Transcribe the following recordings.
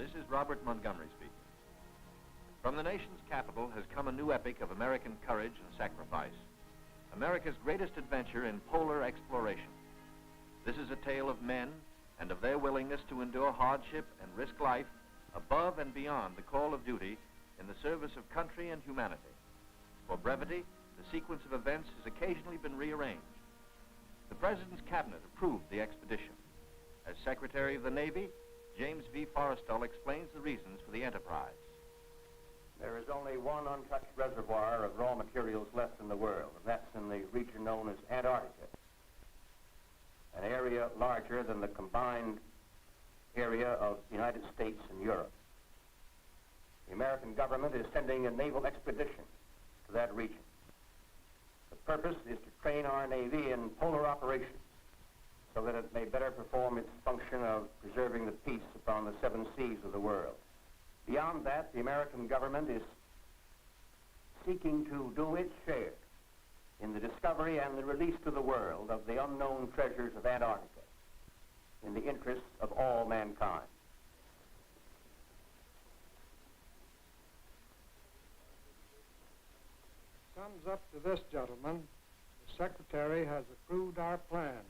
This is Robert Montgomery speaking. From the nation's capital has come a new epic of American courage and sacrifice, America's greatest adventure in polar exploration. This is a tale of men and of their willingness to endure hardship and risk life above and beyond the call of duty in the service of country and humanity. For brevity, the sequence of events has occasionally been rearranged. The President's Cabinet approved the expedition. As Secretary of the Navy, James V. Forrestal explains the reasons for the enterprise. There is only one untouched reservoir of raw materials left in the world, and that's in the region known as Antarctica, an area larger than the combined area of the United States and Europe. The American government is sending a naval expedition to that region. The purpose is to train our Navy in polar operations so that it may better perform its function of preserving the peace upon the 7 seas of the world. Beyond that, the American government is seeking to do its share in the discovery and the release to the world of the unknown treasures of Antarctica in the interests of all mankind. Sums up to this, gentlemen. The Secretary has approved our plans,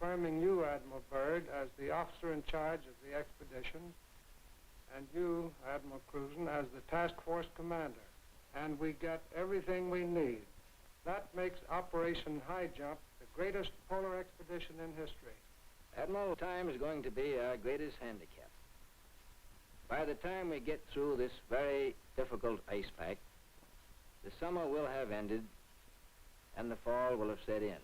confirming you, Admiral Byrd, as the officer in charge of the expedition, and you, Admiral Cruzen, as the task force commander. And we get everything we need. That makes Operation High Jump the greatest polar expedition in history. Admiral, time is going to be our greatest handicap. By the time we get through this very difficult ice pack, the summer will have ended and the fall will have set in.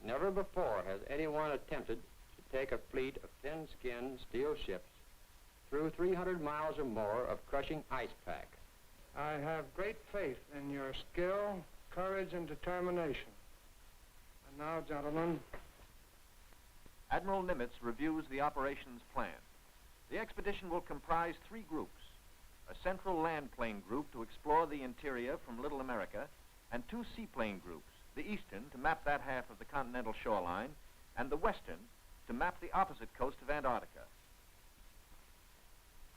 Never before has anyone attempted to take a fleet of thin-skinned steel ships through 300 miles or more of crushing ice pack. I have great faith in your skill, courage, and determination. And now, gentlemen. Admiral Nimitz reviews the operations plan. The expedition will comprise 3 groups: a central land plane group to explore the interior from Little America, and 2 seaplane groups, the eastern to map that half of the continental shoreline, and the western to map the opposite coast of Antarctica.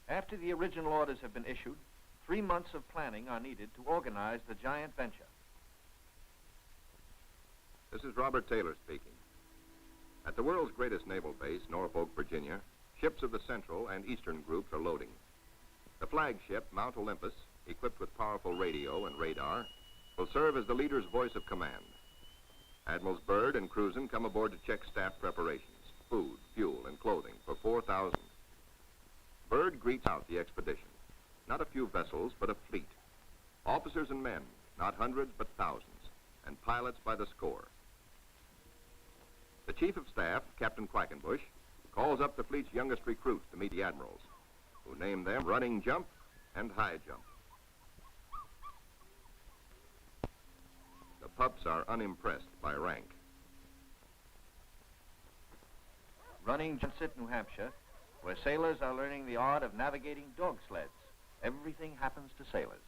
After the original orders have been issued, 3 months of planning are needed to organize the giant venture. This is Robert Taylor speaking. At the world's greatest naval base, Norfolk, Virginia, ships of the Central and Eastern groups are loading. The flagship, Mount Olympus, equipped with powerful radio and radar, will serve as the leader's voice of command. Admirals Byrd and Cruzen come aboard to check staff preparations, food, fuel, and clothing for 4,000. Byrd greets out the expedition. Not a few vessels, but a fleet. Officers and men, not hundreds, but thousands, and pilots by the score. The Chief of Staff, Captain Quackenbush, calls up the fleet's youngest recruits to meet the admirals, who name them Running Jump and High Jump. The pups are unimpressed by rank. Running Jump, New Hampshire, where sailors are learning the art of navigating dog sleds. Everything happens to sailors.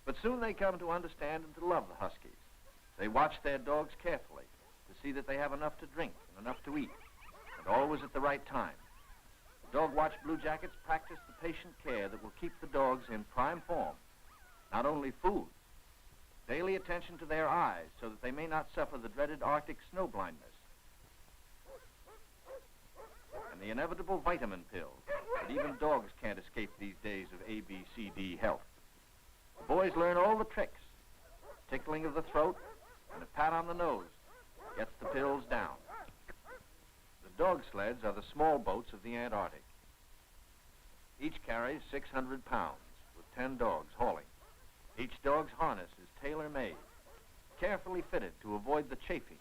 But soon they come to understand and to love the Huskies. They watch their dogs carefully to see that they have enough to drink and enough to eat, and always at the right time. The dog watch bluejackets practice the patient care that will keep the dogs in prime form. Not only food, daily attention to their eyes so that they may not suffer the dreaded Arctic snow blindness, and the inevitable vitamin pills that even dogs can't escape these days of ABCD health. The boys learn all the tricks. Tickling of the throat and a pat on the nose gets the pills down. The dog sleds are the small boats of the Antarctic. Each carries 600 pounds, with 10 dogs hauling. Each dog's harness is tailor-made, carefully fitted to avoid the chafing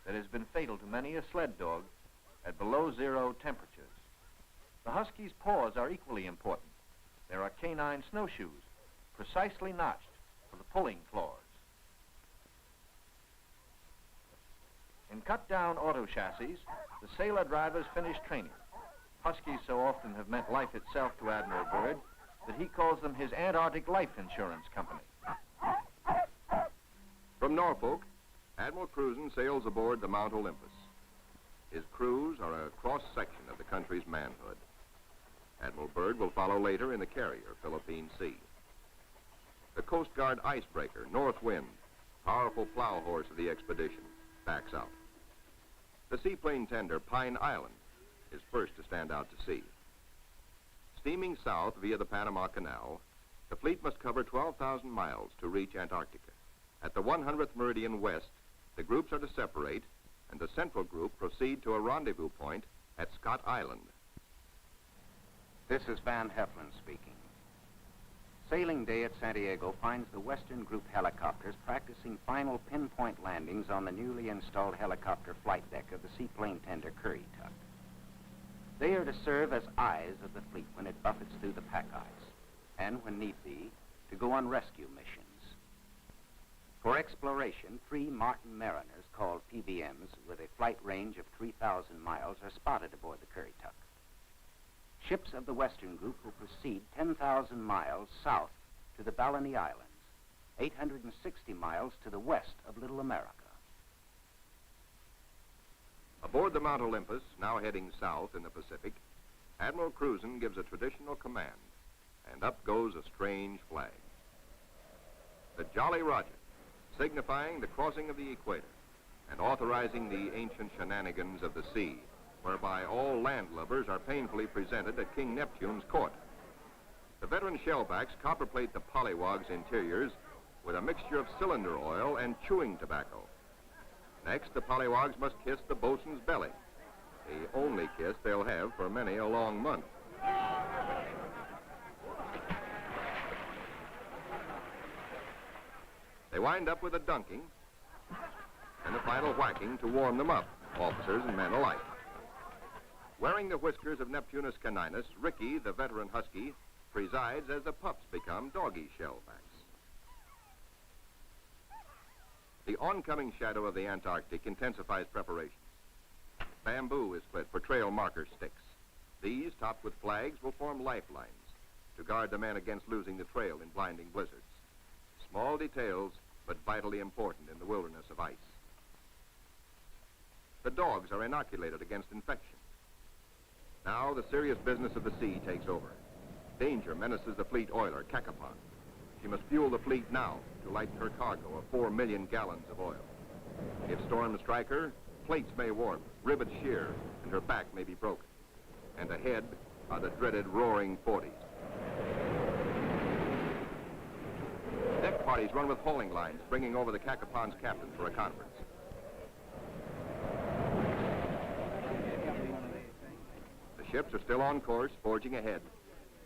that has been fatal to many a sled dog at below 0 temperatures. The Husky's paws are equally important. There are canine snowshoes, precisely notched for the pulling claws. In cut-down auto chassis, the sailor drivers finish training. Huskies so often have meant life itself to Admiral Byrd that he calls them his Antarctic Life Insurance Company. From Norfolk, Admiral Cruzen sails aboard the Mount Olympus. His crews are a cross-section of the country's manhood. Admiral Byrd will follow later in the carrier, Philippine Sea. The Coast Guard icebreaker, North Wind, powerful plow horse of the expedition, backs out. The seaplane tender, Pine Island, is first to stand out to sea. Steaming south via the Panama Canal, the fleet must cover 12,000 miles to reach Antarctica. At the 100th meridian west, the groups are to separate, and the central group proceed to a rendezvous point at Scott Island. This is Van Heflin speaking. Sailing day at Santiago finds the Western Group helicopters practicing final pinpoint landings on the newly installed helicopter flight deck of the seaplane tender Currituck. They are to serve as eyes of the fleet when it buffets through the pack ice, and when need be, to go on rescue missions. For exploration, 3 Martin Mariners, called PBMs, with a flight range of 3,000 miles, are spotted aboard the Currituck. Ships of the Western Group will proceed 10,000 miles south to the Balleny Islands, 860 miles to the west of Little America. Aboard the Mount Olympus, now heading south in the Pacific, Admiral Cruzen gives a traditional command, and up goes a strange flag. The Jolly Roger, signifying the crossing of the equator and authorizing the ancient shenanigans of the sea, whereby all landlubbers are painfully presented at King Neptune's court. The veteran shellbacks copperplate the pollywog's interiors with a mixture of cylinder oil and chewing tobacco. Next, the pollywogs must kiss the bosun's belly, the only kiss they'll have for many a long month. They wind up with a dunking and a final whacking to warm them up, officers and men alike. Wearing the whiskers of Neptunus caninus, Ricky, the veteran husky, presides as the pups become doggy shellbacks. The oncoming shadow of the Antarctic intensifies preparations. Bamboo is split for trail marker sticks. These, topped with flags, will form lifelines to guard the men against losing the trail in blinding blizzards. Small details, but vitally important in the wilderness of ice. The dogs are inoculated against infection. Now the serious business of the sea takes over. Danger menaces the fleet oiler, Cacapon. She must fuel the fleet now to lighten her cargo of 4 million gallons of oil. If storms strike her, plates may warp, rivets shear, and her back may be broken. And ahead are the dreaded roaring 40s. Deck parties run with hauling lines, bringing over the Cacapon's captain for a conference. The ships are still on course, forging ahead,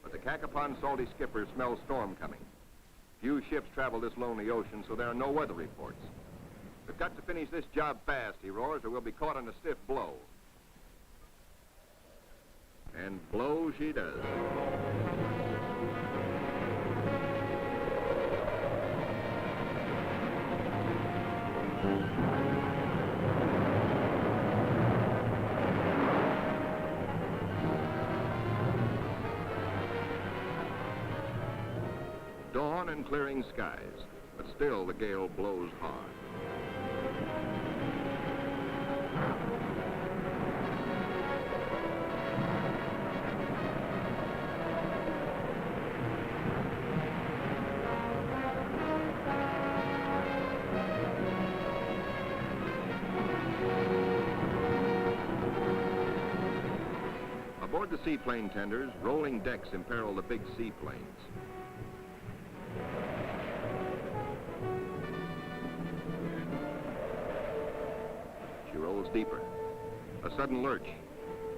but the Cacapon's salty skipper smells storm coming. Few ships travel this lonely ocean, so there are no weather reports. We've got to finish this job fast, he roars, or we'll be caught in a stiff blow. And blow she does. Dawn and clearing skies, but still the gale blows hard. Aboard the seaplane tenders, rolling decks imperil the big seaplanes. She rolls deeper. A sudden lurch.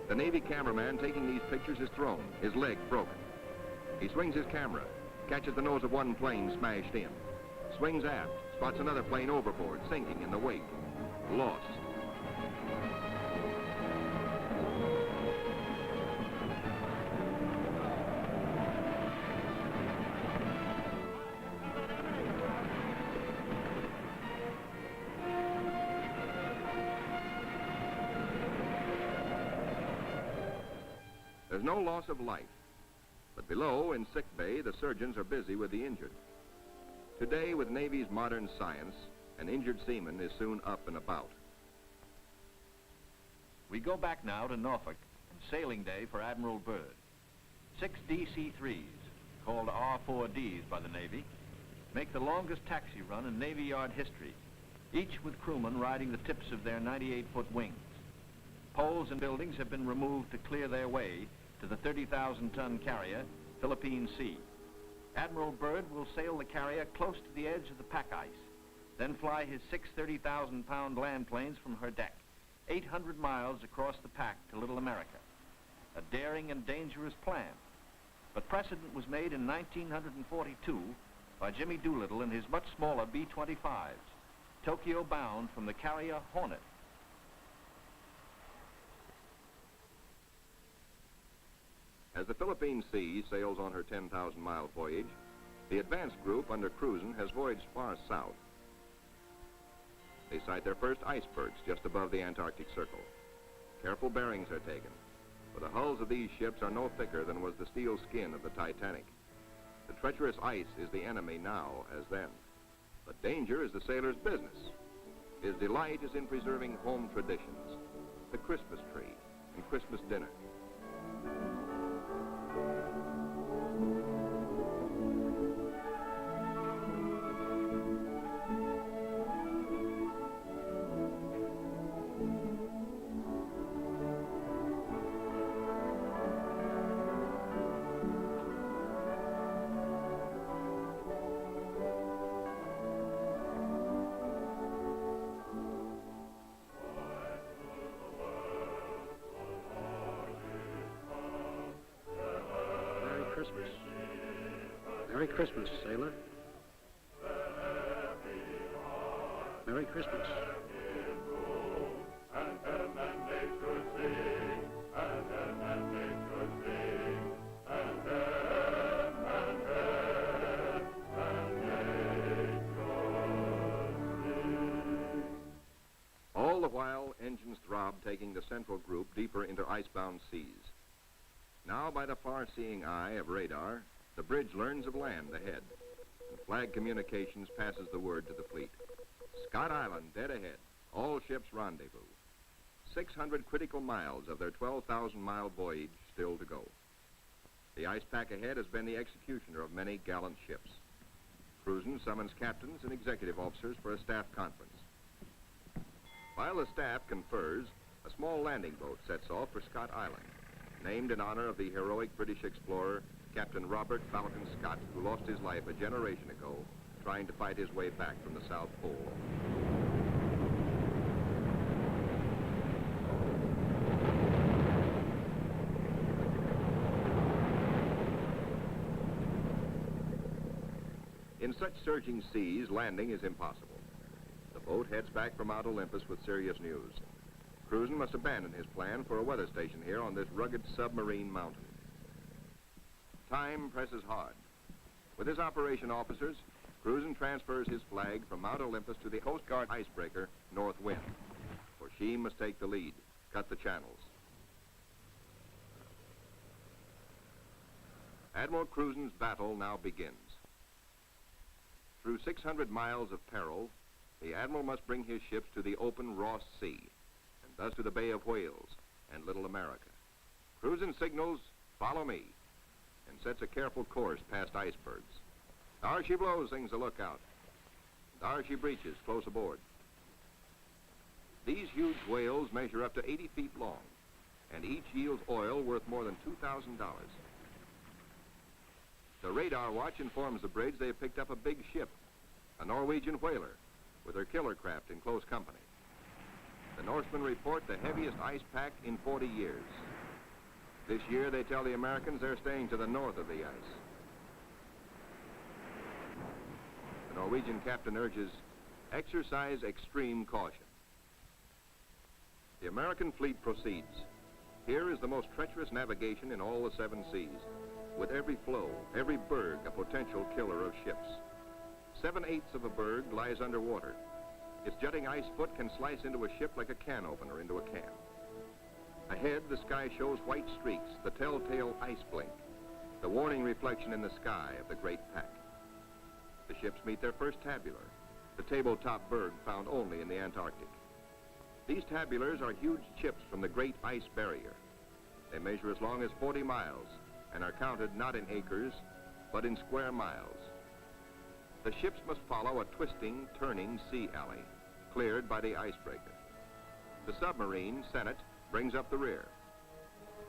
The Navy cameraman taking these pictures is thrown, his leg broken. He swings his camera, catches the nose of one plane smashed in, swings aft, spots another plane overboard, sinking in the wake. Lost. There's no loss of life, but below, in sick bay, the surgeons are busy with the injured. Today, with Navy's modern science, an injured seaman is soon up and about. We go back now to Norfolk and sailing day for Admiral Byrd. 6 DC-3s, called R4Ds by the Navy, make the longest taxi run in Navy Yard history, each with crewmen riding the tips of their 98-foot wings. Poles and buildings have been removed to clear their way to the 30,000-ton carrier, Philippine Sea. Admiral Byrd will sail the carrier close to the edge of the pack ice, then fly his 6 30,000-pound land planes from her deck, 800 miles across the pack to Little America. A daring and dangerous plan, but precedent was made in 1942 by Jimmy Doolittle in his much smaller B-25s, Tokyo-bound from the carrier Hornet. As the Philippine Sea sails on her 10,000-mile voyage, the advanced group under Cruzen has voyaged far south. They sight their first icebergs just above the Antarctic Circle. Careful bearings are taken, for the hulls of these ships are no thicker than was the steel skin of the Titanic. The treacherous ice is the enemy now as then, but danger is the sailor's business. His delight is in preserving home traditions, the Christmas tree and Christmas dinner. Merry Christmas, sailor. Merry Christmas. All the while, engines throb, taking the central group deeper into icebound seas. Now, by the far-seeing eye of radar, the bridge learns of land ahead, and flag communications passes the word to the fleet. Scott Island dead ahead, all ships rendezvous. 600 critical miles of their 12,000-mile voyage still to go. The ice pack ahead has been the executioner of many gallant ships. Cruzen summons captains and executive officers for a staff conference. While the staff confers, a small landing boat sets off for Scott Island, named in honor of the heroic British explorer Captain Robert Falcon Scott, who lost his life a generation ago trying to fight his way back from the South Pole. In such surging seas, landing is impossible. The boat heads back for Mount Olympus with serious news. Cruzen must abandon his plan for a weather station here on this rugged submarine mountain. Time presses hard. With his operation officers, Cruzen transfers his flag from Mount Olympus to the Coast Guard icebreaker, North Wind, for she must take the lead, cut the channels. Admiral Cruzen's battle now begins. Through 600 miles of peril, the Admiral must bring his ships to the open Ross Sea, and thus to the Bay of Whales and Little America. Cruzen signals, "Follow me," and sets a careful course past icebergs. "There she blows," sings the lookout. "There she breaches," close aboard. These huge whales measure up to 80 feet long, and each yields oil worth more than $2,000. The radar watch informs the bridge they have picked up a big ship, a Norwegian whaler, with her killer craft in close company. The Norsemen report the heaviest ice pack in 40 years. This year, they tell the Americans they're staying to the north of the ice. The Norwegian captain urges, "Exercise extreme caution." The American fleet proceeds. Here is the most treacherous navigation in all the 7 seas, with every floe, every berg a potential killer of ships. 7/8 of a berg lies underwater. Its jutting ice foot can slice into a ship like a can opener into a can. Ahead, the sky shows white streaks, the telltale ice blink, the warning reflection in the sky of the great pack. The ships meet their first tabular, the tabletop berg found only in the Antarctic. These tabulars are huge chips from the great ice barrier. They measure as long as 40 miles and are counted not in acres, but in square miles. The ships must follow a twisting, turning sea alley, cleared by the icebreaker. The submarine, Senate, brings up the rear.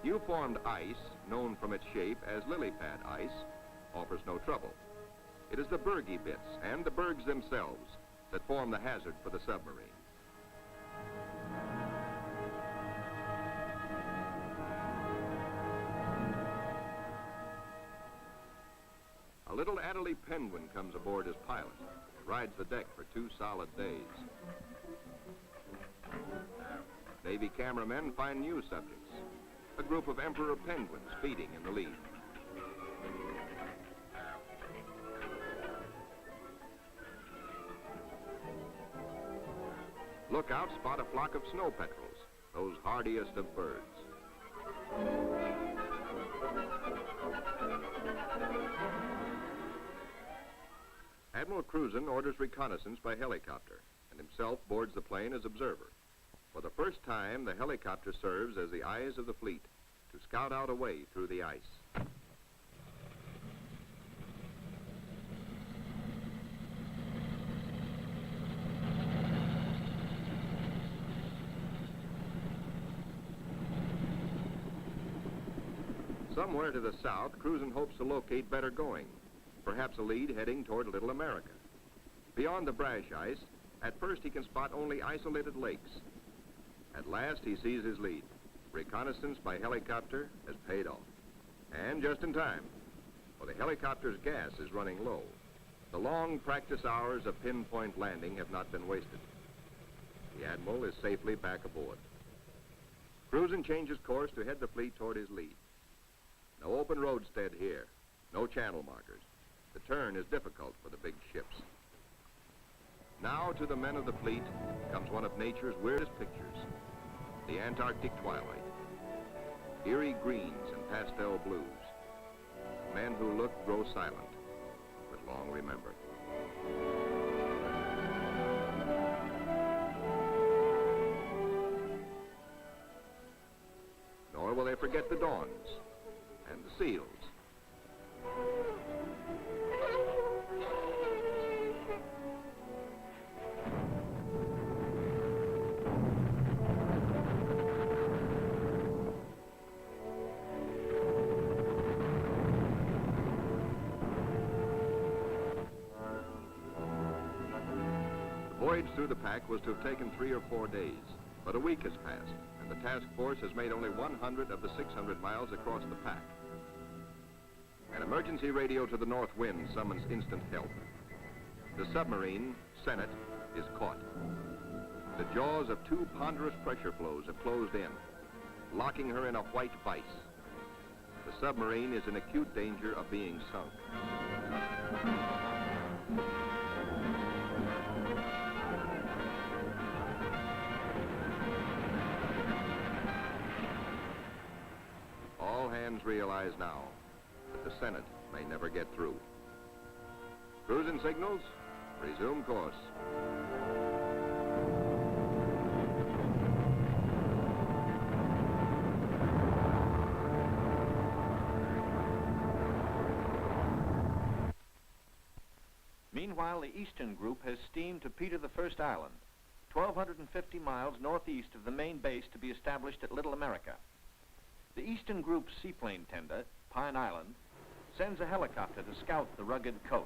New-formed ice, known from its shape as lily pad ice, offers no trouble. It is the bergy bits and the bergs themselves that form the hazard for the submarine. A little Adderley penguin comes aboard as pilot, rides the deck for 2 solid days. Navy cameramen find new subjects, a group of emperor penguins feeding in the lead. Lookouts spot a flock of snow petrels, those hardiest of birds. Admiral Kruzin orders reconnaissance by helicopter and himself boards the plane as observer. For the first time, the helicopter serves as the eyes of the fleet to scout out a way through the ice. Somewhere to the south, Kruzin hopes to locate better going, perhaps a lead heading toward Little America. Beyond the brash ice, at first he can spot only isolated lakes. At last he sees his lead. Reconnaissance by helicopter has paid off. And just in time, for the helicopter's gas is running low. The long practice hours of pinpoint landing have not been wasted. The Admiral is safely back aboard. Kruzin changes course to head the fleet toward his lead. No open roadstead here, no channel markers. The turn is difficult for the big ships. Now to the men of the fleet comes one of nature's weirdest pictures, the Antarctic twilight. Eerie greens and pastel blues. Men who look grow silent, but long remember. Nor will they forget the dawns and the seals. The voyage through the pack was to have taken 3 or 4 days, but a week has passed, and the task force has made only 100 of the 600 miles across the pack. An emergency radio to the north wind summons instant help. The submarine, Senate, is caught. The jaws of 2 ponderous pressure flows have closed in, locking her in a white vice. The submarine is in acute danger of being sunk. All hands realize now that the Senate may never get through. Kruzin signals, resume course. Meanwhile, the eastern group has steamed to Peter I Island, 1,250 miles northeast of the main base to be established at Little America. The eastern group's seaplane tender, Pine Island, sends a helicopter to scout the rugged coast.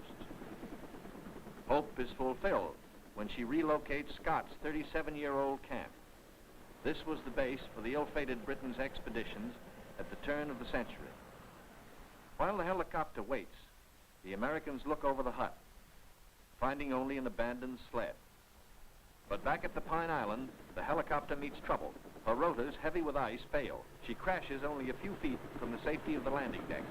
Hope is fulfilled when she relocates Scott's 37-year-old camp. This was the base for the ill-fated Britain's expeditions at the turn of the century. While the helicopter waits, the Americans look over the hut, finding only an abandoned sled. But back at the Pine Island, the helicopter meets trouble. Her rotors, heavy with ice, fail. She crashes only a few feet from the safety of the landing deck.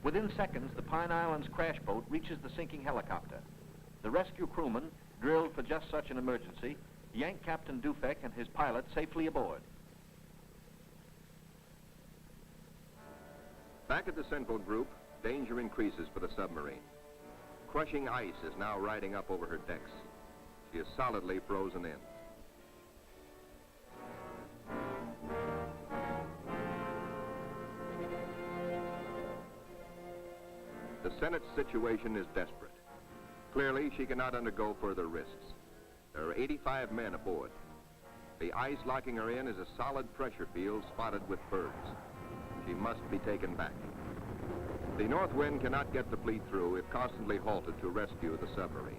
Within seconds, the Pine Island's crash boat reaches the sinking helicopter. The rescue crewmen, drilled for just such an emergency, yank Captain Dufek and his pilot safely aboard. Back at the central group, danger increases for the submarine. Crushing ice is now riding up over her decks. She is solidly frozen in. Senate's situation is desperate. Clearly, she cannot undergo further risks. There are 85 men aboard. The ice locking her in is a solid pressure field spotted with birds. She must be taken back. The north wind cannot get the fleet through if constantly halted to rescue the submarine.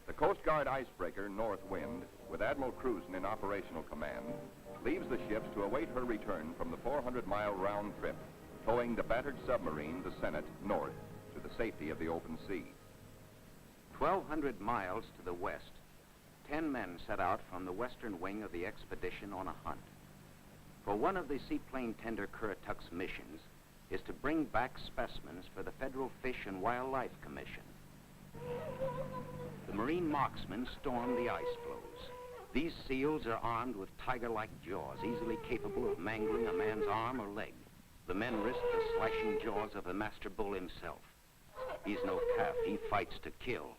The Coast Guard icebreaker, North Wind, with Admiral Cruzen in operational command, leaves the ships to await her return from the 400-mile round trip, towing the battered submarine, the Senate, north to the safety of the open sea. 1,200 miles to the west, 10 men set out from the western wing of the expedition on a hunt. For one of the seaplane tender Çırıʍ's missions is to bring back specimens for the Federal Fish and Wildlife Commission. The marine marksmen storm the ice floes. These seals are armed with tiger-like jaws, easily capable of mangling a man's arm or leg. The men risk the slashing jaws of the master bull himself. He's no calf, he fights to kill.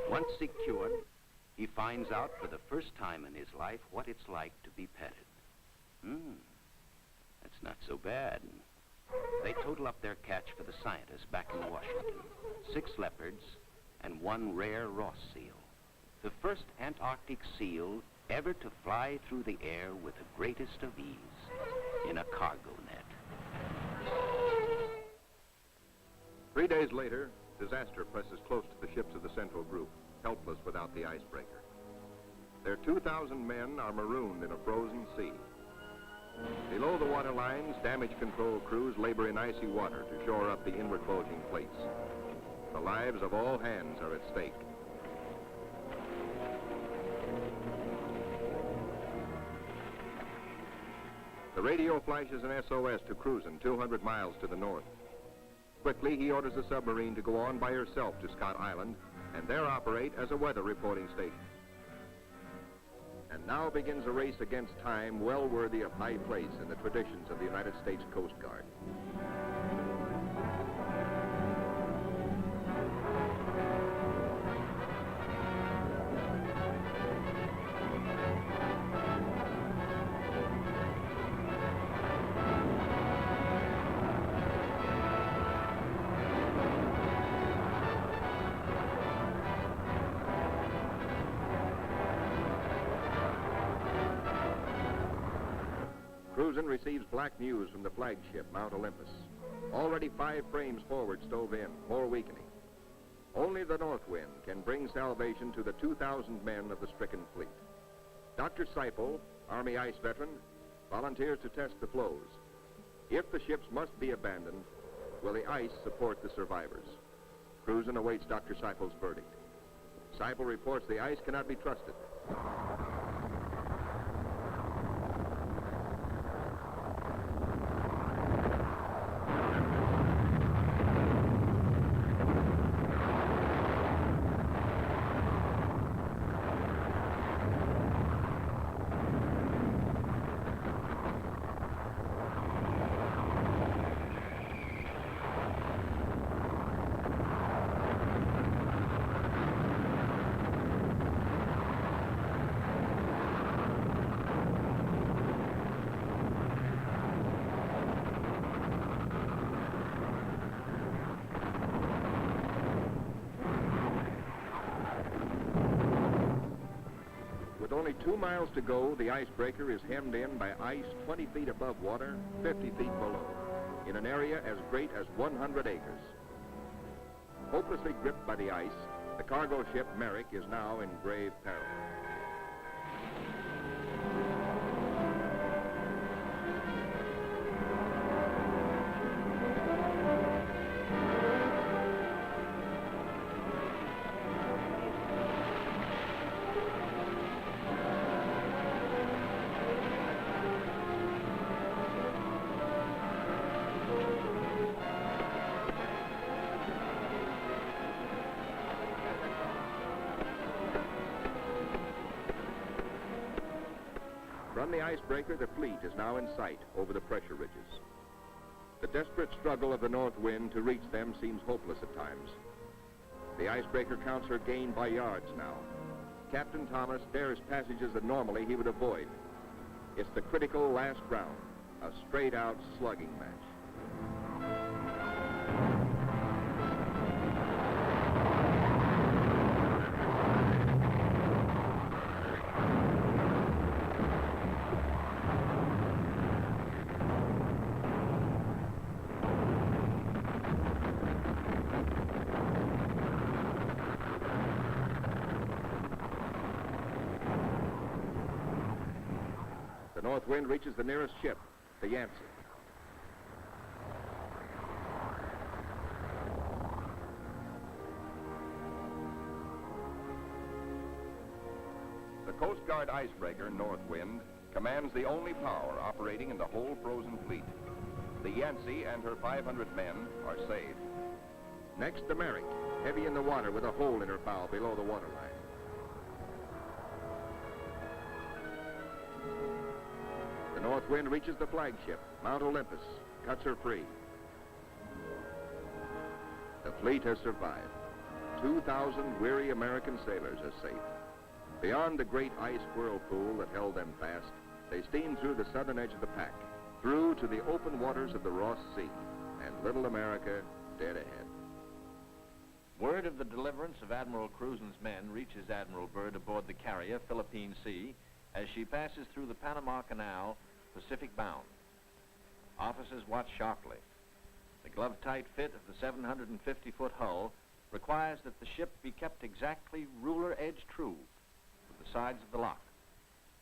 Once secured, he finds out for the first time in his life what it's like to be petted. That's not so bad. They total up their catch for the scientists back in Washington. 6 leopards and 1 rare Ross seal. The first Antarctic seal ever to fly through the air with the greatest of ease in a cargo net. 3 days later, disaster presses close to the ships of the Central Group, helpless without the icebreaker. Their 2,000 men are marooned in a frozen sea. Below the water lines, damage control crews labor in icy water to shore up the inward bulging plates. The lives of all hands are at stake. The radio flashes an SOS to Cruzen 200 miles to the north. Quickly, he orders the submarine to go on by herself to Scott Island and there operate as a weather reporting station. And now begins a race against time well worthy of high place in the traditions of the United States Coast Guard. Cruzen receives black news from the flagship, Mount Olympus. Already 5 frames forward stove in, more weakening. Only the north wind can bring salvation to the 2,000 men of the stricken fleet. Dr. Seipel, Army ice veteran, volunteers to test the floes. If the ships must be abandoned, will the ice support the survivors? Cruzen awaits Dr. Seipel's verdict. Seipel reports the ice cannot be trusted. With only 2 miles to go, the icebreaker is hemmed in by ice 20 feet above water, 50 feet below, in an area as great as 100 acres. Hopelessly gripped by the ice, the cargo ship Merrick is now in grave peril. the icebreaker, the fleet is now in sight over the pressure ridges. The desperate struggle of the north wind to reach them seems hopeless at times. The icebreaker counts her gain by yards now. Captain Thomas dares passages that normally he would avoid. It's the critical last round, a straight-out slugging match. The north wind reaches the nearest ship, the Yancey. The Coast Guard icebreaker, North Wind, commands the only power operating in the whole frozen fleet. The Yancey and her 500 men are saved. Next, the Merrick, heavy in the water with a hole in her bow below the waterline. The north wind reaches the flagship, Mount Olympus, cuts her free. The fleet has survived. 2,000 weary American sailors are safe. Beyond the great ice whirlpool that held them fast, they steamed through the southern edge of the pack, through to the open waters of the Ross Sea, and little America dead ahead. Word of the deliverance of Admiral Cruzen's men reaches Admiral Byrd aboard the carrier Philippine Sea as she passes through the Panama Canal, Pacific bound. Officers watch sharply. The glove-tight fit of the 750-foot hull requires that the ship be kept exactly ruler-edge true to the sides of the lock.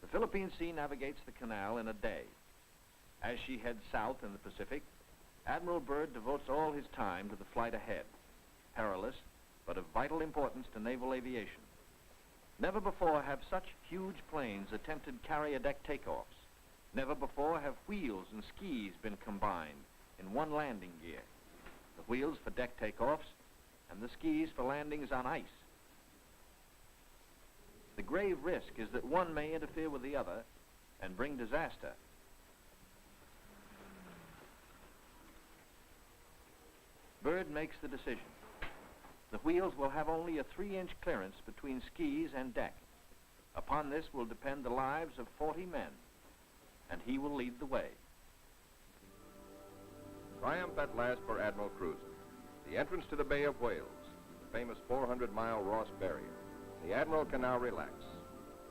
The Philippine Sea navigates the canal in a day. As she heads south in the Pacific, Admiral Byrd devotes all his time to the flight ahead, perilous but of vital importance to naval aviation. Never before have such huge planes attempted carrier-deck takeoffs. Never before have wheels and skis been combined in one landing gear. The wheels for deck takeoffs and the skis for landings on ice. The grave risk is that one may interfere with the other and bring disaster. Byrd makes the decision. The wheels will have only a 3-inch clearance between skis and deck. Upon this will depend the lives of 40 men, and he will lead the way. Triumph at last for Admiral Cruzen. The entrance to the Bay of Whales, the famous 400-mile Ross Barrier. The Admiral can now relax.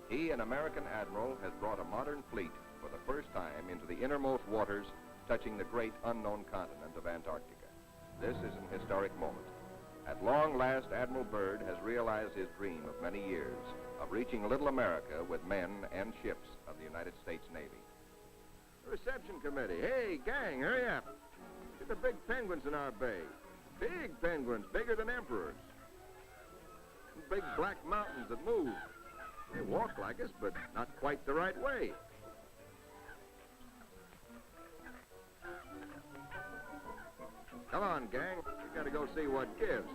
He, an American admiral, has brought a modern fleet for the first time into the innermost waters touching the great unknown continent of Antarctica. This is an historic moment. At long last, Admiral Byrd has realized his dream of many years of reaching little America with men and ships of the United States Navy. The reception committee. Hey, gang, hurry up. Look at the big penguins in our bay. Big penguins, bigger than emperors. Big black mountains that move. They walk like us, but not quite the right way. Come on, gang. We gotta go see what gives.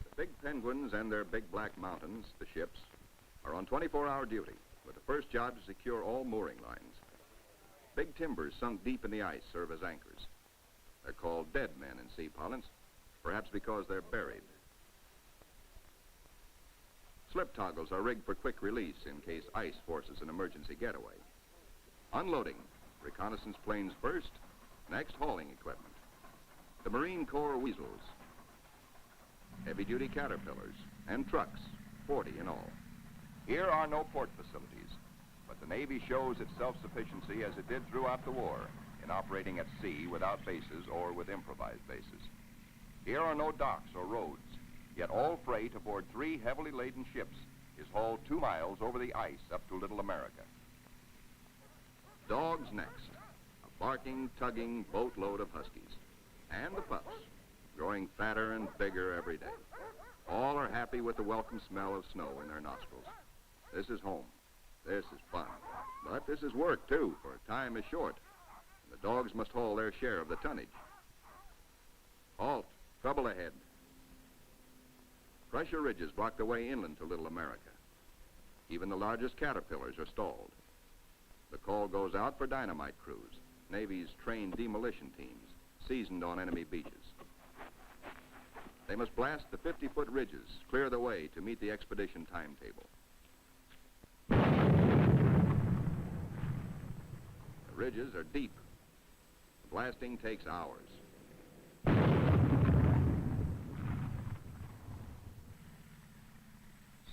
The big penguins and their big black mountains, the ships, are on 24-hour duty, with the first job to secure all mooring lines. Big timbers sunk deep in the ice serve as anchors. They're called dead men in sea parlance, perhaps because they're buried. Slip toggles are rigged for quick release in case ice forces an emergency getaway. Unloading, reconnaissance planes first, next hauling equipment. The Marine Corps weasels, heavy-duty caterpillars, and trucks, 40 in all. Here are no port facilities, but the Navy shows its self-sufficiency as it did throughout the war in operating at sea without bases or with improvised bases. Here are no docks or roads, yet all freight aboard 3 heavily laden ships is hauled 2 miles over the ice up to Little America. Dogs next, a barking, tugging boatload of huskies. And the pups, growing fatter and bigger every day. All are happy with the welcome smell of snow in their nostrils. This is home. This is fun. But this is work, too, for time is short. The dogs must haul their share of the tonnage. Halt. Trouble ahead. Pressure ridges block the way inland to Little America. Even the largest caterpillars are stalled. The call goes out for dynamite crews, Navy's trained demolition teams, seasoned on enemy beaches. They must blast the 50-foot ridges, clear the way to meet the expedition timetable. The ridges are deep. The blasting takes hours.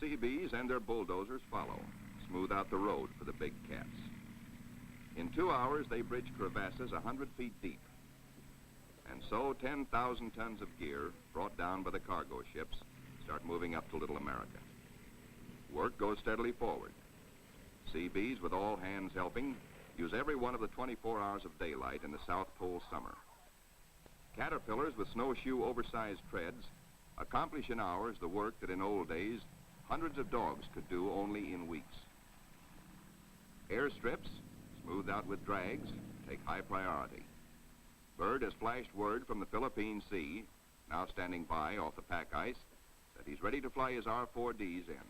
Seabees and their bulldozers follow, smooth out the road for the big cats. In 2 hours, they bridge crevasses 100 feet deep. And so 10,000 tons of gear, brought down by the cargo ships, start moving up to Little America. Work goes steadily forward. Seabees, with all hands helping, use every one of the 24 hours of daylight in the South Pole summer. Caterpillars with snowshoe oversized treads accomplish in hours the work that in old days hundreds of dogs could do only in weeks. Airstrips, smoothed out with drags, take high priority. Byrd has flashed word from the Philippine Sea, now standing by off the pack ice, that he's ready to fly his R-4Ds in.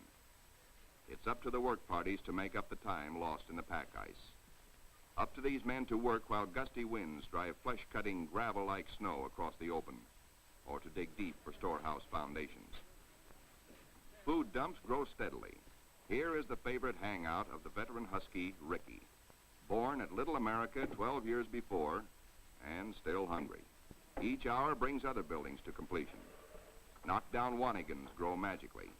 It's up to the work parties to make up the time lost in the pack ice. Up to these men to work while gusty winds drive flesh-cutting gravel-like snow across the open, or to dig deep for storehouse foundations. Food dumps grow steadily. Here is the favorite hangout of the veteran husky, Ricky, born at Little America 12 years before, and still hungry. Each hour brings other buildings to completion. Knockdown Wanigans grow magically,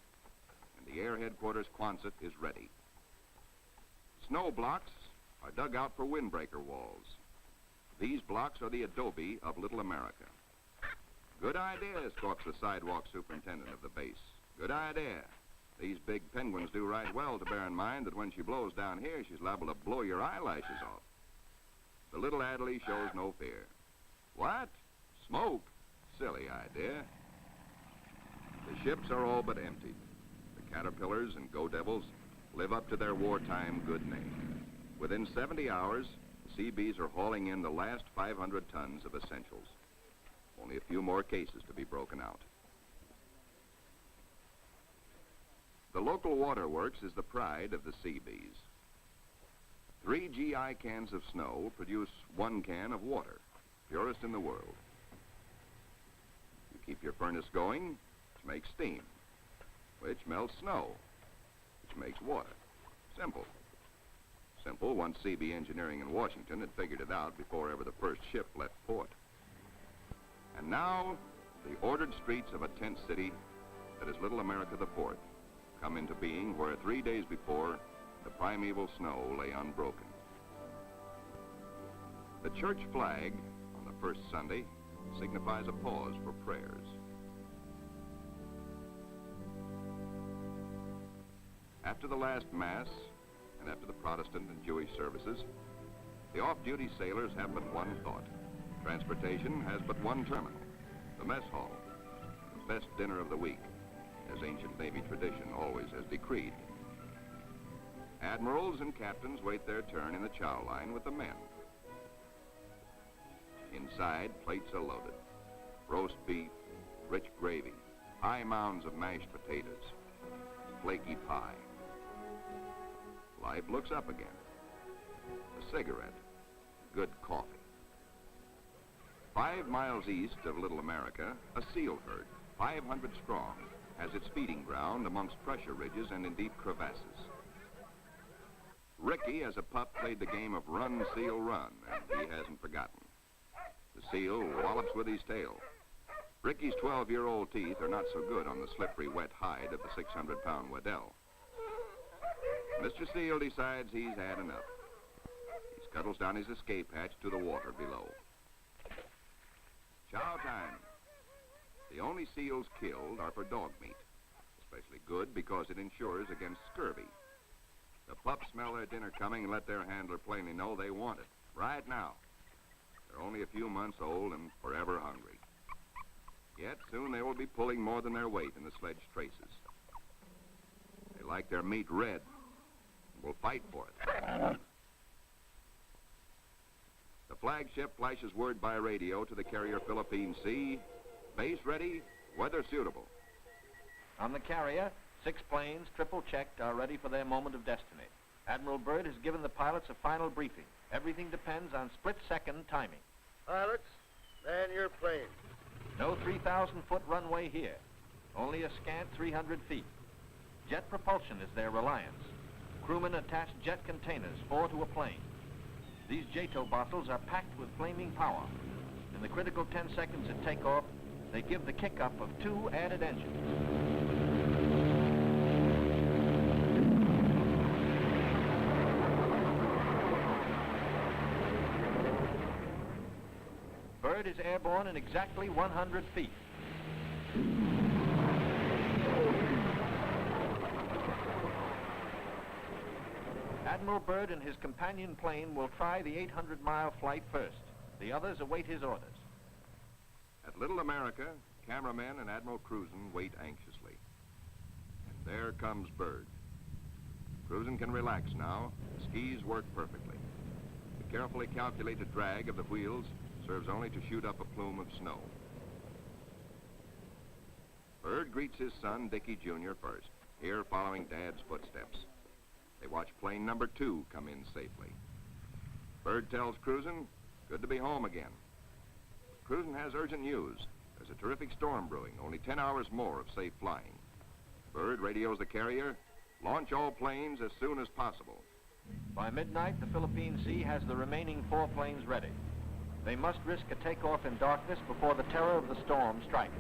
and the Air Headquarters Quonset is ready. Snow blocks are dug out for windbreaker walls. These blocks are the adobe of Little America. Good idea, squawks the sidewalk superintendent of the base. Good idea. These big penguins do right well to bear in mind that when she blows down here, she's liable to blow your eyelashes off. The little Adderley shows no fear. What? Smoke? Silly idea. The ships are all but emptied. The caterpillars and go-devils live up to their wartime good name. Within 70 hours, the Seabees are hauling in the last 500 tons of essentials. Only a few more cases to be broken out. The local waterworks is the pride of the Seabees. 3 GI cans of snow produce 1 can of water, purest in the world. You keep your furnace going, which makes steam, which melts snow, which makes water. Simple. Simple once CB Engineering in Washington had figured it out before ever the first ship left port. And now, the ordered streets of a tent city that is Little America the Fourth come into being where 3 days before, the primeval snow lay unbroken. The church flag on the first Sunday signifies a pause for prayers. After the last Mass, and after the Protestant and Jewish services, the off-duty sailors have but one thought. Transportation has but one terminal, the mess hall, the best dinner of the week, as ancient Navy tradition always has decreed. Admirals and captains wait their turn in the chow line with the men. Inside, plates are loaded. Roast beef, rich gravy, high mounds of mashed potatoes, flaky pie. Life looks up again. A cigarette, good coffee. 5 miles east of Little America, a seal herd, 500 strong, has its feeding ground amongst pressure ridges and in deep crevasses. Ricky, as a pup, played the game of run, seal, run, and he hasn't forgotten. The seal wallops with his tail. Ricky's 12-year-old teeth are not so good on the slippery, wet hide of the 600-pound Waddell. Mr. Seal decides he's had enough. He scuttles down his escape hatch to the water below. Chow time. The only seals killed are for dog meat, especially good because it insures against scurvy. The pups smell their dinner coming and let their handler plainly know they want it, right now. They're only a few months old and forever hungry. Yet soon they will be pulling more than their weight in the sledge traces. They like their meat red and will fight for it. The flagship flashes word by radio to the carrier Philippine Sea, base ready, weather suitable. On the carrier, 6 planes, triple-checked, are ready for their moment of destiny. Admiral Byrd has given the pilots a final briefing. Everything depends on split-second timing. Pilots, man your planes. No 3,000-foot runway here. Only a scant 300 feet. Jet propulsion is their reliance. Crewmen attach jet containers, 4 to a plane. These JATO bottles are packed with flaming power. In the critical 10 seconds at takeoff, they give the kick-up of 2 added engines. Byrd is airborne in exactly 100 feet. Admiral Byrd and his companion plane will try the 800-mile flight first. The others await his orders. At Little America, cameramen and Admiral Cruzen wait anxiously. And there comes Byrd. Cruzen can relax now. The skis work perfectly. The carefully calculated drag of the wheels serves only to shoot up a plume of snow. Byrd greets his son, Dickie Jr. first, here following Dad's footsteps. They watch plane number 2 come in safely. Byrd tells Cruzen, good to be home again. Cruzen has urgent news. There's a terrific storm brewing, only 10 hours more of safe flying. Byrd radios the carrier, launch all planes as soon as possible. By midnight, the Philippine Sea has the remaining 4 planes ready. They must risk a takeoff in darkness before the terror of the storm strikes.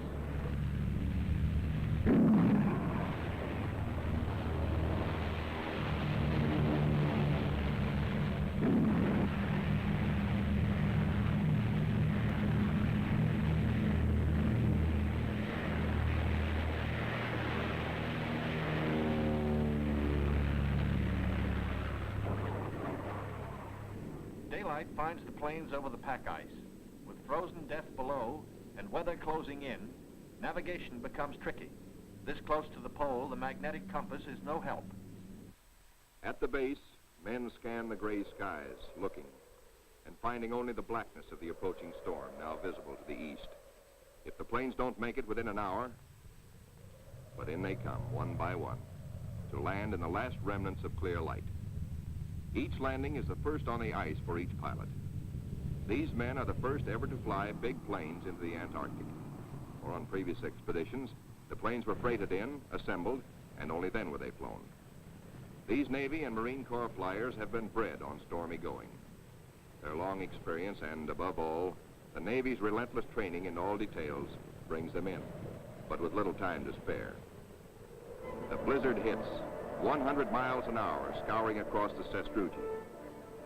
Daylight finds the planes over the pack ice. With frozen death below and weather closing in, navigation becomes tricky. This close to the pole, the magnetic compass is no help. At the base, men scan the gray skies, looking, and finding only the blackness of the approaching storm, now visible to the east. If the planes don't make it within an hour, but in they come, one by one, to land in the last remnants of clear light. Each landing is the first on the ice for each pilot. These men are the first ever to fly big planes into the Antarctic. Or on previous expeditions, the planes were freighted in, assembled, and only then were they flown. These Navy and Marine Corps flyers have been bred on stormy going. Their long experience and, above all, the Navy's relentless training in all details brings them in, but with little time to spare. The blizzard hits, 100 miles an hour, scouring across the sržuřed.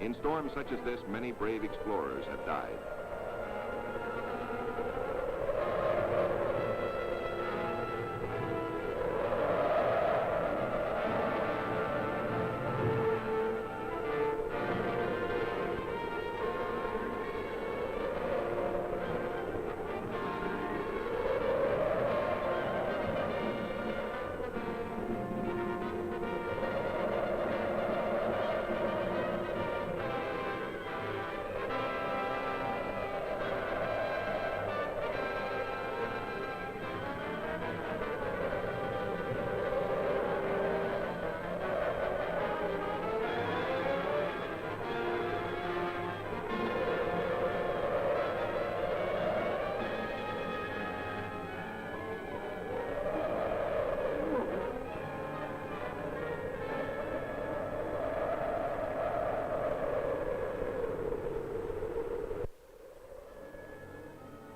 In storms such as this, many brave explorers have died.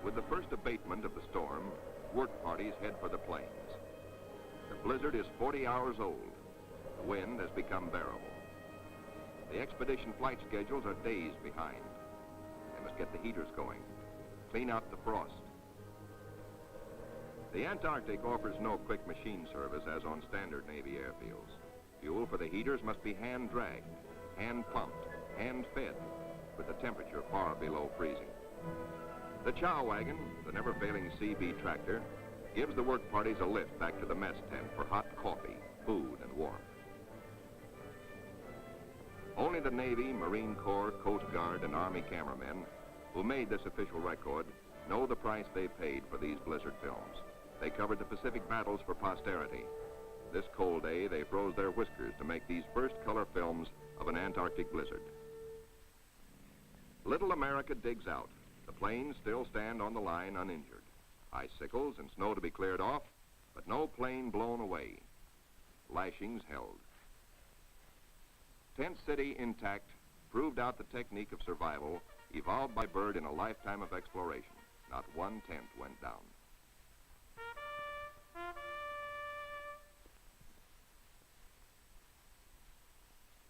With the first abatement of the storm, work parties head for the plains. The blizzard is 40 hours old. The wind has become bearable. The expedition flight schedules are days behind. They must get the heaters going, clean out the frost. The Antarctic offers no quick machine service as on standard Navy airfields. Fuel for the heaters must be hand-dragged, hand-pumped, hand-fed, with the temperature far below freezing. The chow wagon, the never-failing CB tractor, gives the work parties a lift back to the mess tent for hot coffee, food, and warmth. Only the Navy, Marine Corps, Coast Guard, and Army cameramen who made this official record know the price they paid for these blizzard films. They covered the Pacific battles for posterity. This cold day, they froze their whiskers to make these first color films of an Antarctic blizzard. Little America digs out. The planes still stand on the line uninjured. Icicles and snow to be cleared off, but no plane blown away. Lashings held. Tent City intact proved out the technique of survival evolved by Byrd in a lifetime of exploration. Not one tent went down.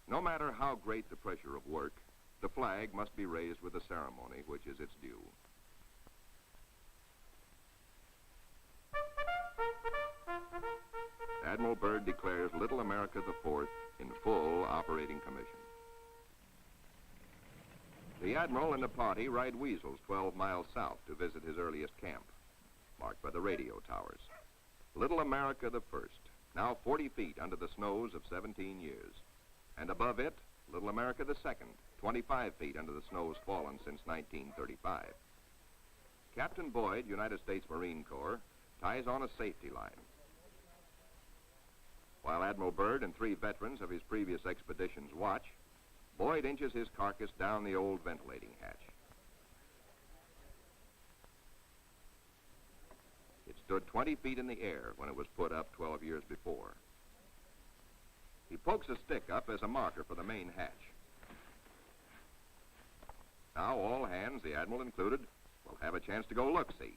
No matter how great the pressure of work, the flag must be raised with a ceremony which is its due. Admiral Byrd declares Little America IV in full operating commission. The Admiral and the party ride weasels 12 miles south to visit his earliest camp, marked by the radio towers. Little America I, now 40 feet under the snows of 17 years. And above it, Little America II, 25 feet under the snows fallen since 1935. Captain Boyd, United States Marine Corps, ties on a safety line, while Admiral Byrd and 3 veterans of his previous expeditions watch. Boyd inches his carcass down the old ventilating hatch. It stood 20 feet in the air when it was put up 12 years before. He pokes a stick up as a marker for the main hatch. Now all hands, the Admiral included, will have a chance to go look-see.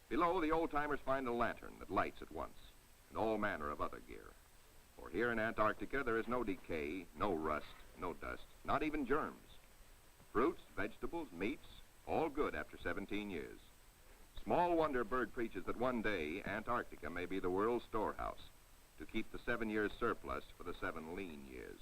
Below, the old-timers find a lantern that lights at once, and all manner of other gear. For here in Antarctica, there is no decay, no rust, no dust, not even germs. Fruits, vegetables, meats, all good after 17 years. Small wonder Byrd preaches that one day Antarctica may be the world's storehouse to keep the 7 years surplus for the 7 lean years.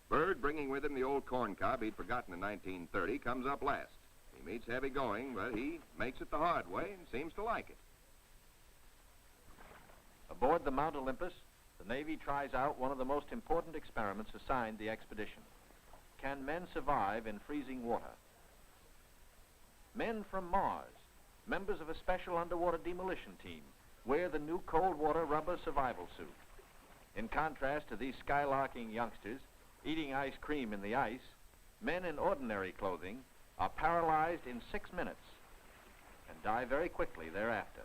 Byrd, bringing with him the old corn cob he'd forgotten in 1930, comes up last. He meets heavy going, but he makes it the hard way and seems to like it. Aboard the Mount Olympus, the Navy tries out one of the most important experiments assigned the expedition. Can men survive in freezing water? Men from Mars, members of a special underwater demolition team, wear the new cold water rubber survival suit. In contrast to these skylarking youngsters eating ice cream in the ice, men in ordinary clothing are paralyzed in 6 minutes and die very quickly thereafter.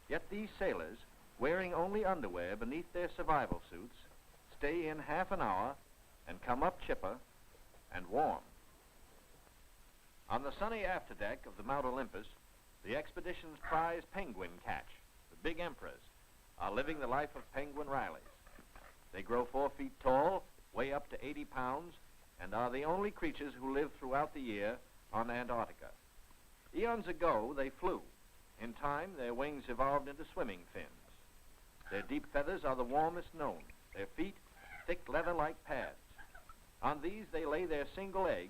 Yet these sailors, wearing only underwear beneath their survival suits, stay in half an hour and come up chipper and warm. On the sunny afterdeck of the Mount Olympus, the expedition's prize penguin catch, the big emperors, are living the life of penguin Rileys. They grow 4 feet tall, weigh up to 80 pounds, and are the only creatures who live throughout the year on Antarctica. Eons ago, they flew. In time, their wings evolved into swimming fins. Their deep feathers are the warmest known. Their feet, thick leather-like pads. On these, they lay their single egg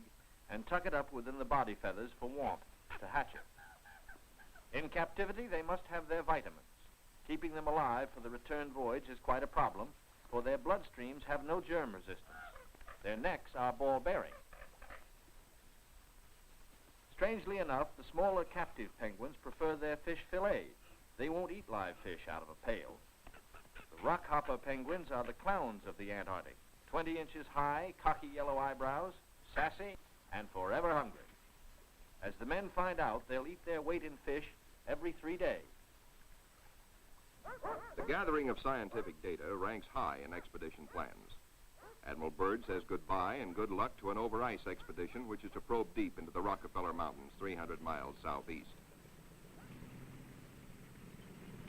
and tuck it up within the body feathers for warmth, to hatch it. In captivity, they must have their vitamins. Keeping them alive for the return voyage is quite a problem, for their bloodstreams have no germ resistance. Their necks are ball-bearing. Strangely enough, the smaller captive penguins prefer their fish fillets. They won't eat live fish out of a pail. The rockhopper penguins are the clowns of the Antarctic, 20 inches high, cocky yellow eyebrows, sassy, and forever hungry. As the men find out, they'll eat their weight in fish every 3 days. The gathering of scientific data ranks high in expedition plans. Admiral Byrd says goodbye and good luck to an over-ice expedition which is to probe deep into the Rockefeller Mountains 300 miles southeast.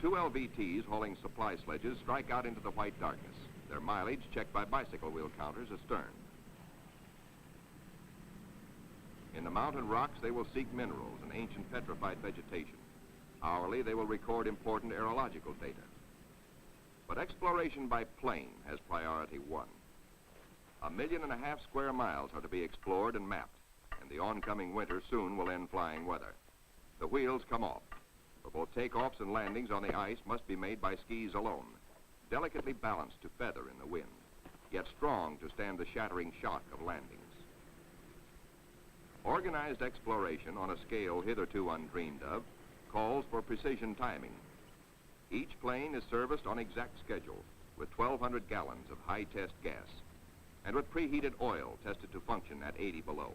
2 LVTs hauling supply sledges strike out into the white darkness, their mileage checked by bicycle wheel counters astern. In the mountain rocks, they will seek minerals and ancient petrified vegetation. Hourly, they will record important aerological data. But exploration by plane has priority 1. 1.5 million square miles are to be explored and mapped, and the oncoming winter soon will end flying weather. The wheels come off, for both takeoffs and landings on the ice must be made by skis alone, delicately balanced to feather in the wind, yet strong to stand the shattering shock of landings. Organized exploration on a scale hitherto undreamed of calls for precision timing. Each plane is serviced on exact schedule with 1,200 gallons of high-test gas and with preheated oil tested to function at 80 below.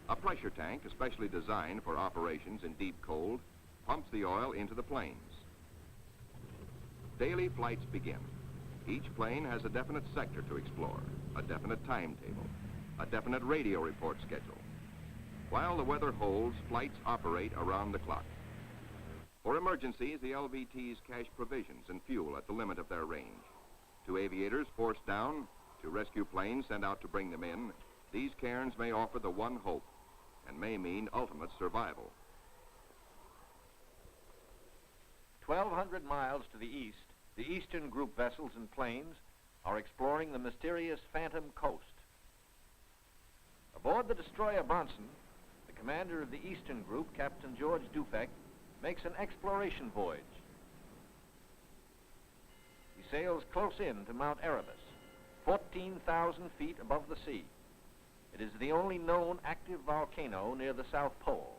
A pressure tank, especially designed for operations in deep cold, pumps the oil into the planes. Daily flights begin. Each plane has a definite sector to explore, a definite timetable, a definite radio report schedule. While the weather holds, flights operate around the clock. For emergencies, the LVTs cache provisions and fuel at the limit of their range. To aviators forced down, to rescue planes sent out to bring them in, these cairns may offer the one hope and may mean ultimate survival. 1,200 miles to the east, the Eastern Group vessels and planes are exploring the mysterious Phantom Coast. Aboard the destroyer Bronson, the commander of the Eastern Group, Captain George Dufek, makes an exploration voyage. He sails close in to Mount Erebus, 14,000 feet above the sea. It is the only known active volcano near the South Pole.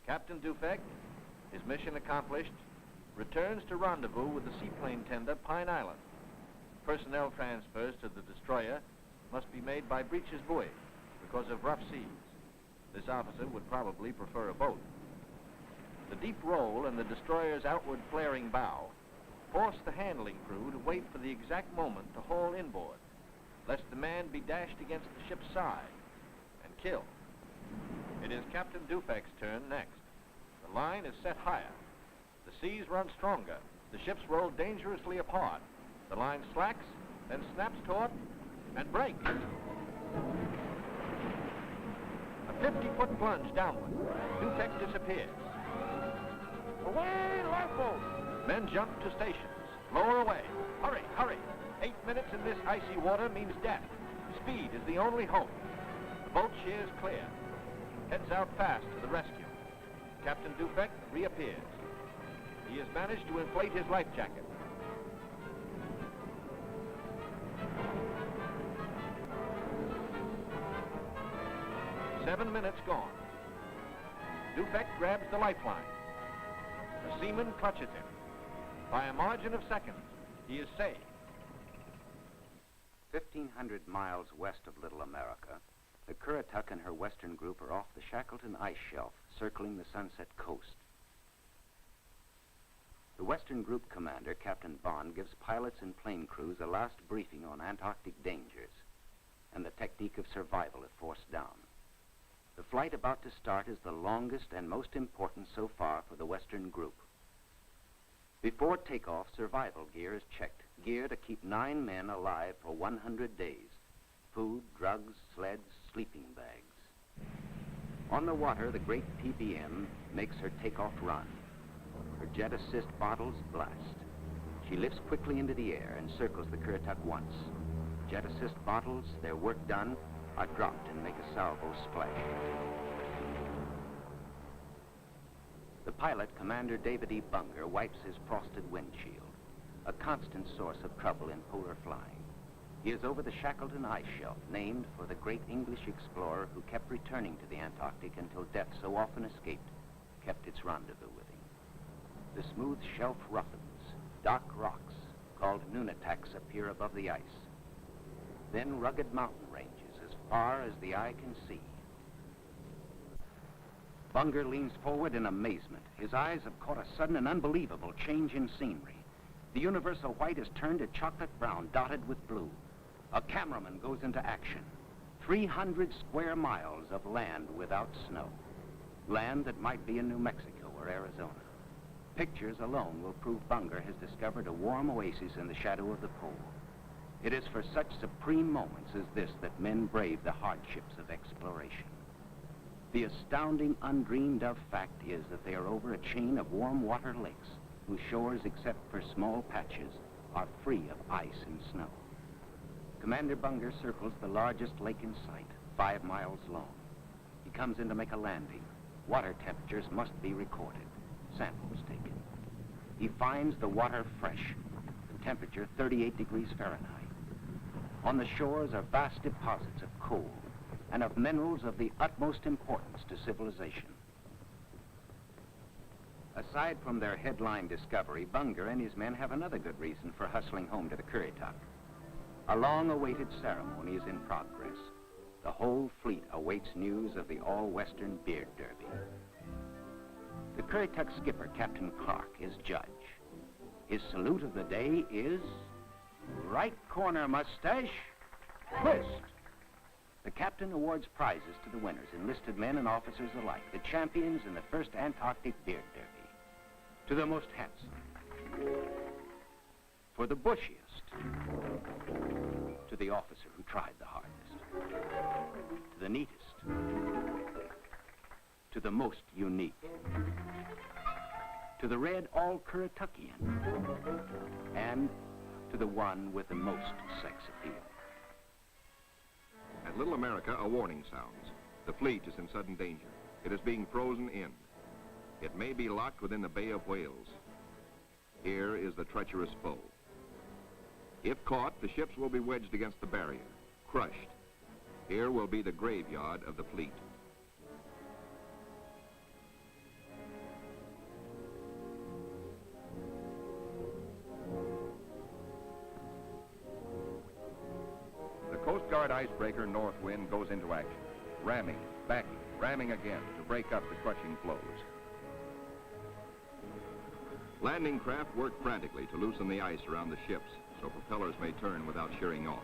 Captain Dufek, his mission accomplished, returns to rendezvous with the seaplane tender Pine Island. Personnel transfers to the destroyer must be made by breeches buoy because of rough seas. This officer would probably prefer a boat. The deep roll and the destroyer's outward flaring bow force the handling crew to wait for the exact moment to haul inboard, lest the man be dashed against the ship's side and killed. It is Captain Dufek's turn next. The line is set higher. The seas run stronger. The ships roll dangerously apart. The line slacks, then snaps taut and breaks. A 50-foot plunge downward. Dufek disappears. Away, lifeboat! Men jump to stations. Lower away. Hurry, hurry. 8 minutes in this icy water means death. Speed is the only hope. The boat sheers clear. Heads out fast to the rescue. Captain Dufek reappears. He has managed to inflate his life jacket. Seven minutes gone. Dufek grabs the lifeline. The seaman clutches him. By a margin of seconds, he is saved. 1,500 miles west of Little America, the Currituck and her western group are off the Shackleton ice shelf, circling the Sunset Coast. The western group commander, Captain Bond, gives pilots and plane crews a last briefing on Antarctic dangers and the technique of survival if forced down. The flight about to start is the longest and most important so far for the western group. Before takeoff, survival gear is checked. Gear to keep 9 men alive for 100 days. Food, drugs, sleds, sleeping bags. On the water, the great PBM makes her takeoff run. Her jet assist bottles blast. She lifts quickly into the air and circles the Currituck once. Jet assist bottles, their work done, are dropped and make a salvo splash. The pilot, Commander David E. Bunger, wipes his frosted windshield, a constant source of trouble in polar flying. He is over the Shackleton ice shelf, named for the great English explorer who kept returning to the Antarctic until death, so often escaped, kept its rendezvous with him. The smooth shelf roughens. Dark rocks, called nunataks, appear above the ice. Then rugged mountain ranges as far as the eye can see. Bunger leans forward in amazement. His eyes have caught a sudden and unbelievable change in scenery. The universal white has turned to chocolate brown, dotted with blue. A cameraman goes into action. 300 square miles of land without snow. Land that might be in New Mexico or Arizona. Pictures alone will prove Bunger has discovered a warm oasis in the shadow of the pole. It is for such supreme moments as this that men brave the hardships of exploration. The astounding, undreamed-of fact is that they are over a chain of warm water lakes whose shores, except for small patches, are free of ice and snow. Commander Bunger circles the largest lake in sight, 5 miles long. He comes in to make a landing. Water temperatures must be recorded. Samples taken. He finds the water fresh, the temperature 38 degrees Fahrenheit. On the shores are vast deposits of coal and of minerals of the utmost importance to civilization. Aside from their headline discovery, Bunger and his men have another good reason for hustling home to the Currituck. A long-awaited ceremony is in progress. The whole fleet awaits news of the all-Western beard derby. The Currituck skipper, Captain Clark, is judge. His salute of the day is right corner mustache, twist. The captain awards prizes to the winners, enlisted men and officers alike, the champions in the first Antarctic beard derby. To the most handsome, for the bushiest, to the officer who tried the hardest, to the neatest, to the most unique, to the red all-Currituckian, and to the one with the most sex appeal. At Little America, a warning sounds. The fleet is in sudden danger. It is being frozen in. It may be locked within the Bay of Whales. Here is the treacherous foe. If caught, the ships will be wedged against the barrier, crushed. Here will be the graveyard of the fleet. The Coast Guard icebreaker Northwind goes into action, ramming, backing, ramming again to break up the crushing floes. Landing craft work frantically to loosen the ice around the ships so propellers may turn without shearing off.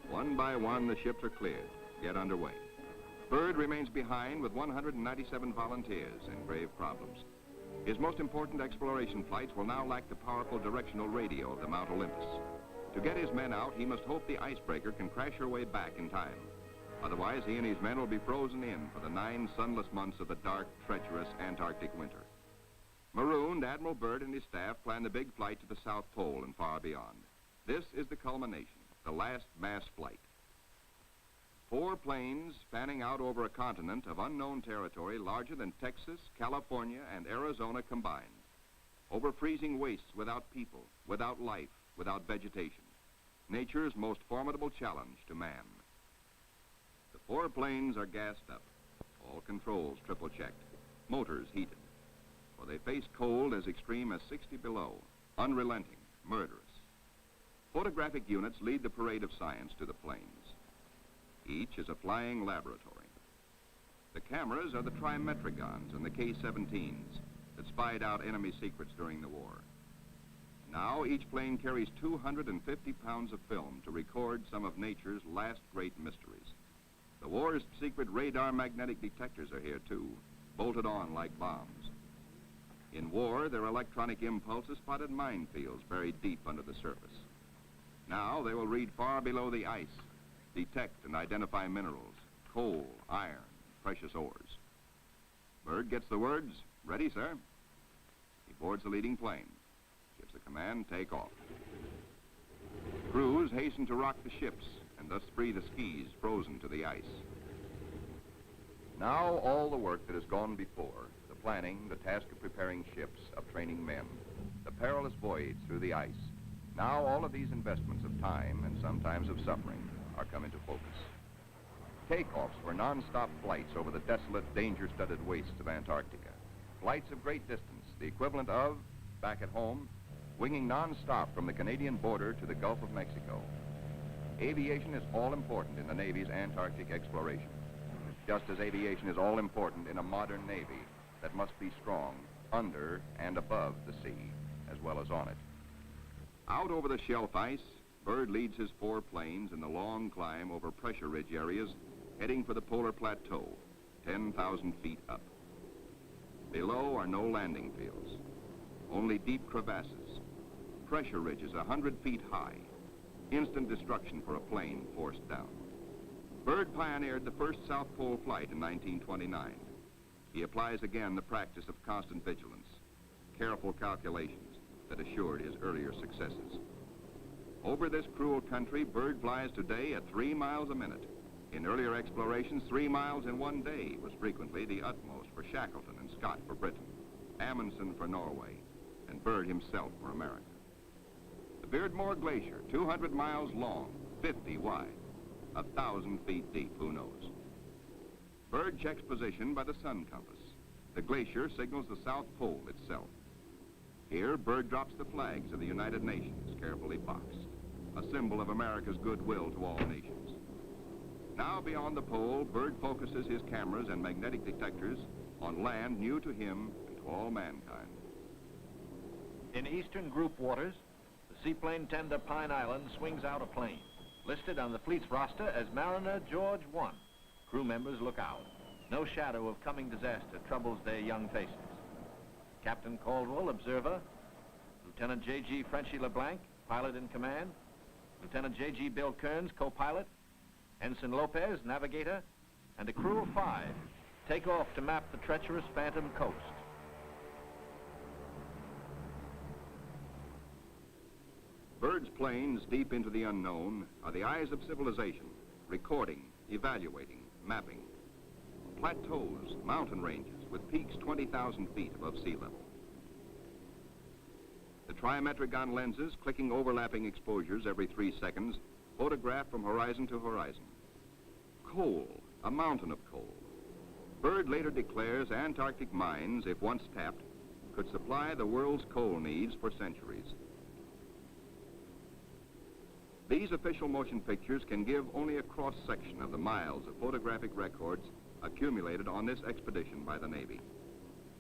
One by one, the ships are cleared. Get underway. Byrd remains behind with 197 volunteers in grave problems. His most important exploration flights will now lack the powerful directional radio of the Mount Olympus. To get his men out, he must hope the icebreaker can crash her way back in time. Otherwise, he and his men will be frozen in for the 9 sunless months of the dark, treacherous Antarctic winter. Marooned, Admiral Byrd and his staff plan the big flight to the South Pole and far beyond. This is the culmination, the last mass flight. 4 planes spanning out over a continent of unknown territory larger than Texas, California, and Arizona combined. Over freezing wastes without people, without life, without vegetation. Nature's most formidable challenge to man. The 4 planes are gassed up. All controls triple checked. Motors heated. For they face cold as extreme as 60 below, unrelenting, murderous. Photographic units lead the parade of science to the planes. Each is a flying laboratory. The cameras are the trimetragons and the K-17s that spied out enemy secrets during the war. Now each plane carries 250 pounds of film to record some of nature's last great mysteries. The war's secret radar magnetic detectors are here too, bolted on like bombs. In war, their electronic impulses spotted minefields buried deep under the surface. Now they will read far below the ice, detect and identify minerals, coal, iron, precious ores. Byrd gets the words, "Ready, sir." He boards the leading plane, gives the command, "Take off." Crews hasten to rock the ships and thus free the skis frozen to the ice. Now all the work that has gone before, the planning, the task of preparing ships, of training men, the perilous voyage through the ice, now all of these investments of time and sometimes of suffering are come into focus. Takeoffs were non-stop flights over the desolate, danger-studded wastes of Antarctica. Flights of great distance, the equivalent of, back at home, winging non-stop from the Canadian border to the Gulf of Mexico. Aviation is all important in the Navy's Antarctic exploration, just as aviation is all important in a modern Navy that must be strong under and above the sea, as well as on it. Out over the shelf ice, Byrd leads his 4 planes in the long climb over pressure ridge areas, heading for the polar plateau, 10,000 feet up. Below are no landing fields, only deep crevasses, pressure ridges 100 feet high, instant destruction for a plane forced down. Byrd pioneered the first South Pole flight in 1929. He applies again the practice of constant vigilance, careful calculations that assured his earlier successes. Over this cruel country, Byrd flies today at 3 miles a minute. In earlier explorations, 3 miles in 1 day was frequently the utmost for Shackleton and Scott for Britain, Amundsen for Norway, and Byrd himself for America. The Beardmore Glacier, 200 miles long, 50 wide, 1,000 feet deep, who knows? Byrd checks position by the sun compass, The glacier signals the South Pole itself. Here, Byrd drops the flags of the United Nations, carefully boxed, a symbol of America's goodwill to all nations. Now, beyond the pole, Byrd focuses his cameras and magnetic detectors on land new to him and to all mankind. In eastern group waters, the seaplane tender Pine Island swings out a plane, listed on the fleet's roster as Mariner George 1. Crew members look out. No shadow of coming disaster troubles their young faces. Captain Caldwell, observer, Lieutenant J.G. Frenchy LeBlanc, pilot in command, Lieutenant J.G. Bill Kearns, co-pilot, Ensign Lopez, navigator, and a crew of 5 take off to map the treacherous Phantom coast. Byrd's planes, deep into the unknown, are the eyes of civilization, recording, evaluating, mapping. Plateaus, mountain ranges, with peaks 20,000 feet above sea level. The trimetric-on lenses, clicking overlapping exposures every 3 seconds, photograph from horizon to horizon. Coal, a mountain of coal. Byrd later declares Antarctic mines, if once tapped, could supply the world's coal needs for centuries. These official motion pictures can give only a cross-section of the miles of photographic records accumulated on this expedition by the Navy.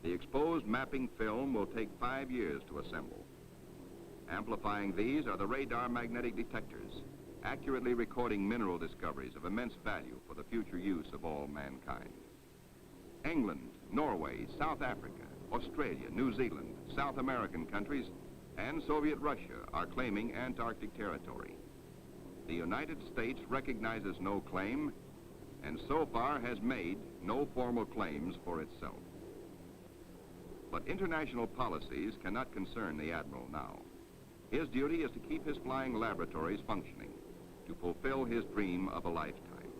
The exposed mapping film will take 5 years to assemble. Amplifying these are the radar magnetic detectors, accurately recording mineral discoveries of immense value for the future use of all mankind. England, Norway, South Africa, Australia, New Zealand, South American countries, and Soviet Russia are claiming Antarctic territory. The United States recognizes no claim, and so far has made no formal claims for itself. But international policies cannot concern the Admiral now. His duty is to keep his flying laboratories functioning, to fulfill his dream of a lifetime.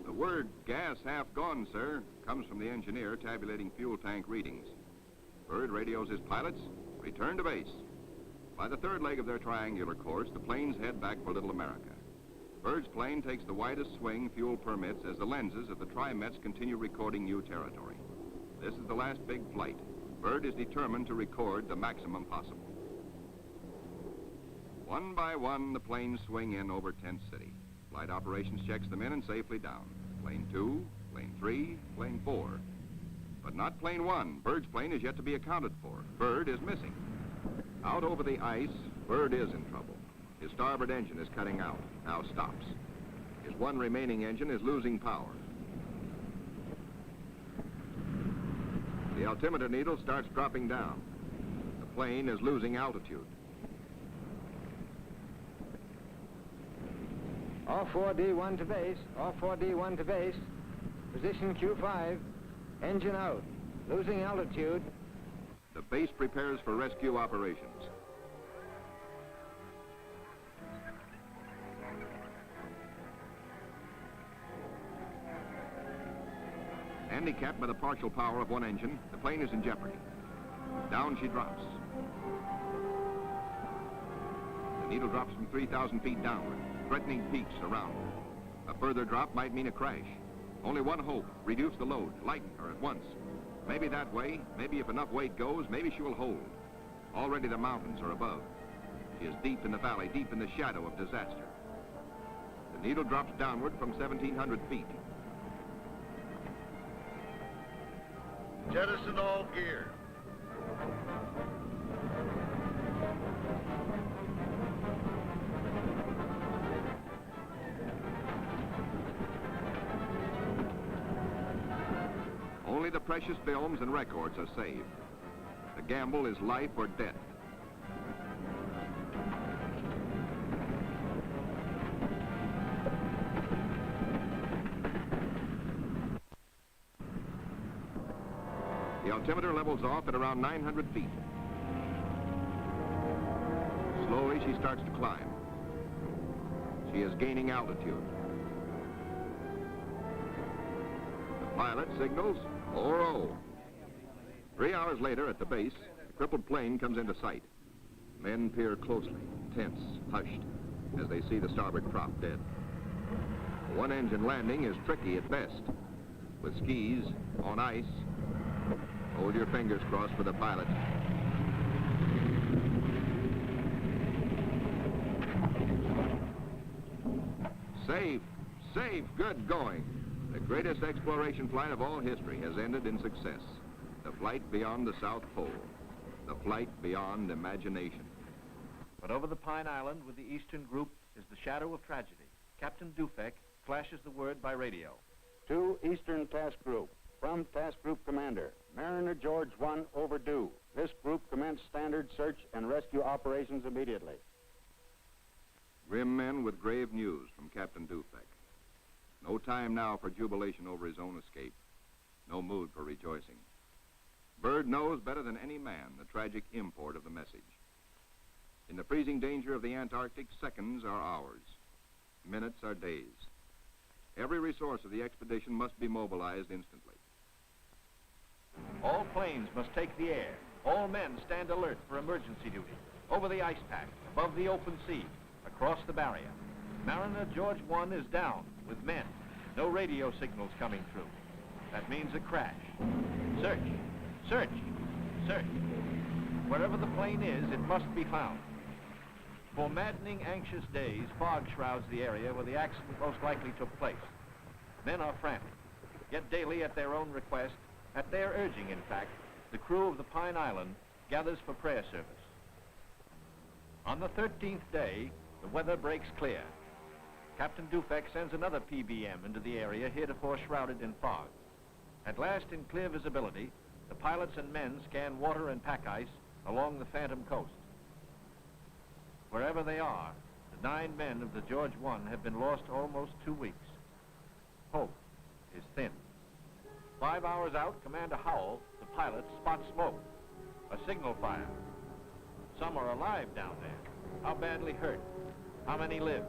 The word "gas half gone, sir," comes from the engineer tabulating fuel tank readings. Byrd radios his pilots, return to base. By the 3rd leg of their triangular course, the planes head back for Little America. Byrd's plane takes the widest swing fuel permits as the lenses of the Trimets continue recording new territory. This is the last big flight. Byrd is determined to record the maximum possible. One by one, the planes swing in over Tent City. Flight operations checks them in and safely down. Plane 2, plane 3, plane 4. But not plane 1. Byrd's plane is yet to be accounted for. Byrd is missing. Out over the ice, Byrd is in trouble. His starboard engine is cutting out, now stops. His one remaining engine is losing power. The altimeter needle starts dropping down. The plane is losing altitude. All 4D1 to base, all 4D1 to base. Position Q5, engine out, losing altitude. The base prepares for rescue operations. Handicapped by the partial power of one engine, the plane is in jeopardy. Down she drops. The needle drops from 3,000 feet downward, threatening peaks around her. A further drop might mean a crash. Only one hope: reduce the load, lighten her at once. Maybe that way, maybe if enough weight goes, maybe she will hold. Already the mountains are above. She is deep in the valley, deep in the shadow of disaster. The needle drops downward from 1,700 feet. Jettison all gear. Only the precious films and records are saved. The gamble is life or death. The altimeter levels off at around 900 feet. Slowly she starts to climb. She is gaining altitude. The pilot signals 4-0. 3 hours later at the base, the crippled plane comes into sight. Men peer closely, tense, hushed, as they see the starboard prop dead. A one-engine landing is tricky at best. with skis, on ice. Hold your fingers crossed for the pilot. Safe, safe, good going. The greatest exploration flight of all history has ended in success. The flight beyond the South Pole. The flight beyond imagination. But over the Pine Island with the Eastern Group is the shadow of tragedy. Captain Dufek flashes the word by radio. To Eastern Task Group. From Task Group Commander, Mariner George 1 overdue. This group commence standard search and rescue operations immediately. Grim men with grave news from Captain Dufek. No time now for jubilation over his own escape. No mood for rejoicing. Byrd knows better than any man the tragic import of the message. In the freezing danger of the Antarctic, seconds are hours. Minutes are days. Every resource of the expedition must be mobilized instantly. All planes must take the air. All men stand alert for emergency duty. Over the ice pack, above the open sea, across the barrier. Mariner George 1 is down with men. No radio signals coming through. That means a crash. Search, search, search. Wherever the plane is, it must be found. For maddening, anxious days, fog shrouds the area where the accident most likely took place. Men are frantic. Yet daily, at their own request, at their urging, in fact, the crew of the Pine Island gathers for prayer service. On the 13th day, the weather breaks clear. Captain Dufek sends another PBM into the area heretofore shrouded in fog. At last, in clear visibility, the pilots and men scan water and pack ice along the Phantom Coast. Wherever they are, the 9 men of the George 1 have been lost almost 2 weeks. Hope is thin. 5 hours out, Commander Howell, the pilot, spots smoke. A signal fire. Some are alive down there. How badly hurt? How many live?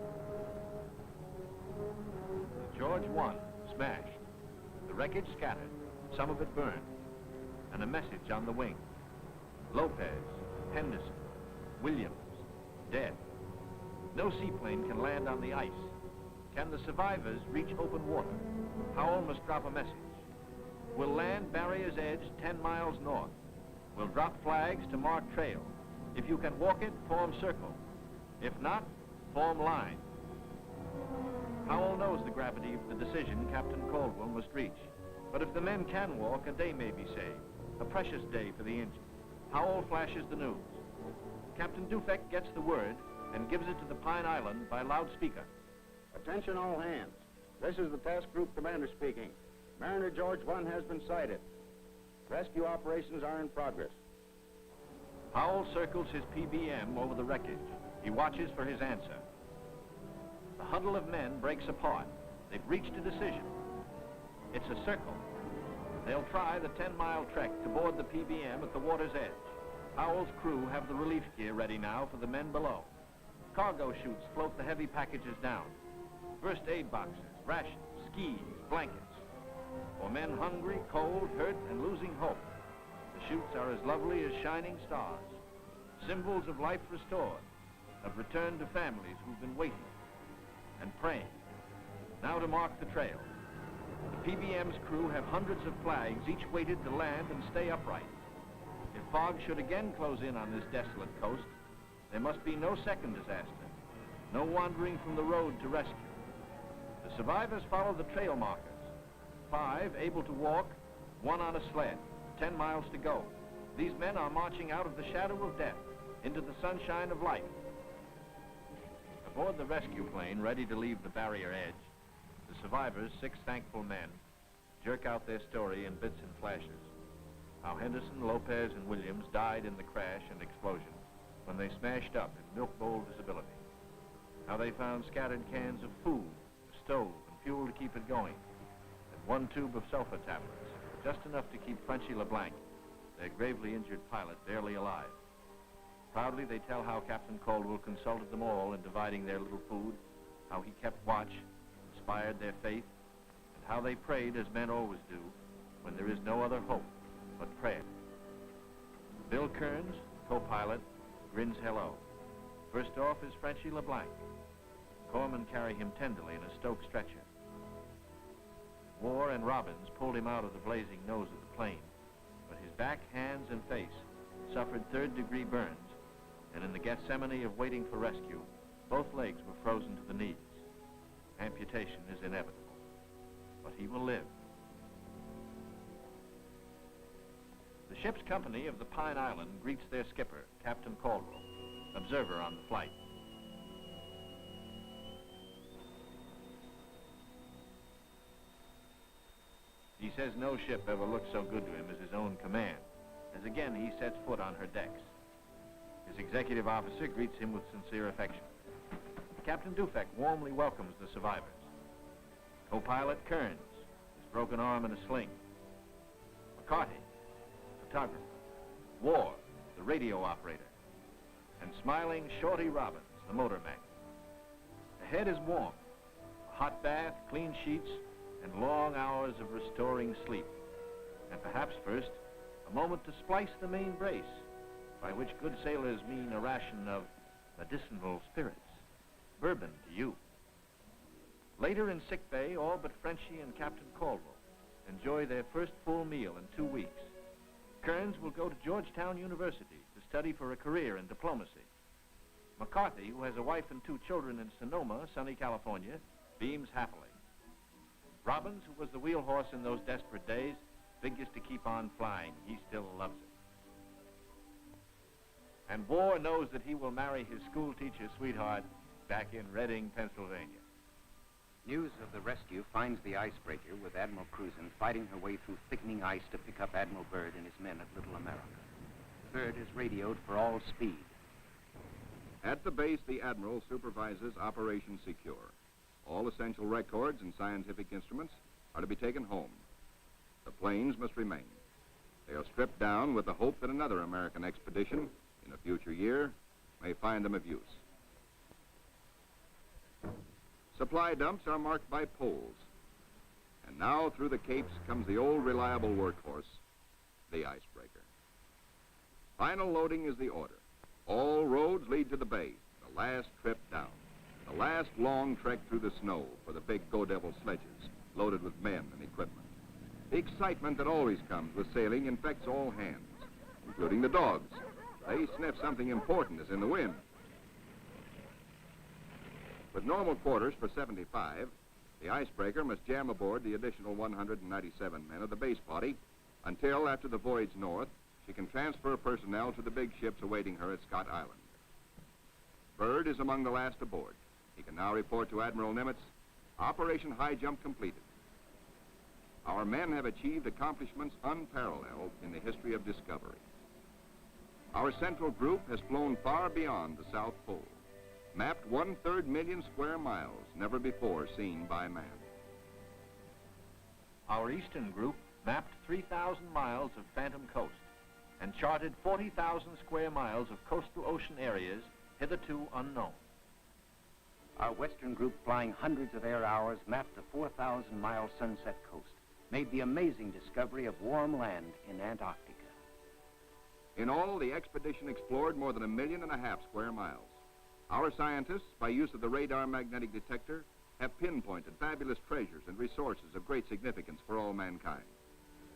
The George 1 smashed. The wreckage scattered, some of it burned. And a message on the wing. Lopez, Henderson, Williams, dead. No seaplane can land on the ice. Can the survivors reach open water? Howell must drop a message. We'll land Barrier's Edge 10 miles north. We'll drop flags to mark trail. If you can walk it, form circle. If not, form line. Howell knows the gravity of the decision Captain Caldwell must reach. But if the men can walk, a day may be saved. A precious day for the injured. Howell flashes the news. Captain Dufek gets the word and gives it to the Pine Island by loudspeaker. Attention all hands. This is the Task Group Commander speaking. Mariner George 1 has been sighted. Rescue operations are in progress. Howell circles his PBM over the wreckage. He watches for his answer. The huddle of men breaks apart. They've reached a decision. It's a circle. They'll try the 10-mile trek to board the PBM at the water's edge. Howell's crew have the relief gear ready now for the men below. Cargo chutes float the heavy packages down. First aid boxes, rations, skis, blankets. For men hungry, cold, hurt, and losing hope, the chutes are as lovely as shining stars. Symbols of life restored, of return to families who've been waiting and praying. Now to mark the trail. The PBM's crew have hundreds of flags, each weighted to land and stay upright. If fog should again close in on this desolate coast, there must be no second disaster, no wandering from the road to rescue. The survivors follow the trail markers. 5 able to walk, 1 on a sled, 10 miles to go. These men are marching out of the shadow of death into the sunshine of life. Aboard the rescue plane, ready to leave the barrier edge, the survivors, 6 thankful men, jerk out their story in bits and flashes. How Henderson, Lopez, and Williams died in the crash and explosion when they smashed up in milk bowl visibility. How they found scattered cans of food, a stove, and fuel to keep it going, and 1 tube of sulfur tablets, just enough to keep Frenchy LeBlanc, their gravely injured pilot, barely alive. Proudly, they tell how Captain Caldwell consulted them all in dividing their little food, how he kept watch, inspired their faith, and how they prayed as men always do when there is no other hope but prayer. Bill Kearns, co-pilot, grins hello. First off is Frenchy LeBlanc. Corpsmen carry him tenderly in a Stoke stretcher. War and Robbins pulled him out of the blazing nose of the plane, but his back, hands, and face suffered third-degree burns, and in the Gethsemane of waiting for rescue, both legs were frozen to the knees. Amputation is inevitable, but he will live. The ship's company of the Pine Island greets their skipper, Captain Caldwell, observer on the flight. He says no ship ever looked so good to him as his own command, as again he sets foot on her decks. His executive officer greets him with sincere affection. Captain Dufek warmly welcomes the survivors. Co-pilot Kearns, his broken arm in a sling. McCarty, photographer. War, the radio operator. And smiling Shorty Robbins, the motor magnate. The head is warm. A hot bath, clean sheets, and long hours of restoring sleep. And perhaps first, a moment to splice the main brace, by which good sailors mean a ration of medicinal spirits. Bourbon to you. Later in sick bay, all but Frenchie and Captain Caldwell enjoy their first full meal in 2 weeks. Kearns will go to Georgetown University to study for a career in diplomacy. McCarthy, who has a wife and 2 children in Sonoma, sunny California, beams happily. Robbins, who was the wheel horse in those desperate days, figures to keep on flying. He still loves it. And War knows that he will marry his school teacher sweetheart back in Reading, Pennsylvania. News of the rescue finds the icebreaker with Admiral Cruzen fighting her way through thickening ice to pick up Admiral Byrd and his men at Little America. Byrd is radioed for all speed. At the base, the Admiral supervises Operation Secure. All essential records and scientific instruments are to be taken home. The planes must remain. They are stripped down with the hope that another American expedition in a future year may find them of use. Supply dumps are marked by poles. And now through the capes comes the old reliable workhorse, the icebreaker. Final loading is the order. All roads lead to the bay, the last trip down. The last long trek through the snow for the big Go Devil sledges, loaded with men and equipment. The excitement that always comes with sailing infects all hands, including the dogs. They sniff something important is in the wind. With normal quarters for 75, the icebreaker must jam aboard the additional 197 men of the base party until, after the voyage north, she can transfer personnel to the big ships awaiting her at Scott Island. Byrd is among the last aboard. He can now report to Admiral Nimitz, Operation High Jump completed. Our men have achieved accomplishments unparalleled in the history of discovery. Our central group has flown far beyond the South Pole, mapped 1/3 million square miles never before seen by man. Our eastern group mapped 3,000 miles of phantom coast and charted 40,000 square miles of coastal ocean areas hitherto unknown. Our western group, flying hundreds of air hours, mapped the 4,000-mile Sunset Coast, made the amazing discovery of warm land in Antarctica. In all, the expedition explored more than 1.5 million square miles. Our scientists, by use of the radar magnetic detector, have pinpointed fabulous treasures and resources of great significance for all mankind.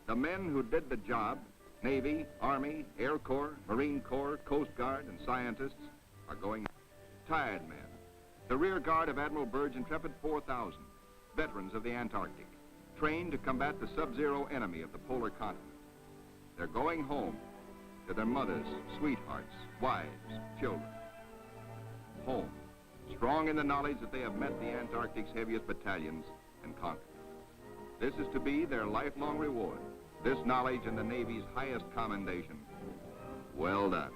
The men who did the job, Navy, Army, Air Corps, Marine Corps, Coast Guard, and scientists, are going tired men. The rear guard of Admiral Byrd's intrepid 4,000, veterans of the Antarctic, trained to combat the sub-zero enemy of the polar continent. They're going home to their mothers, sweethearts, wives, children. Home, strong in the knowledge that they have met the Antarctic's heaviest battalions and conquered. This is to be their lifelong reward, this knowledge and the Navy's highest commendation. Well done.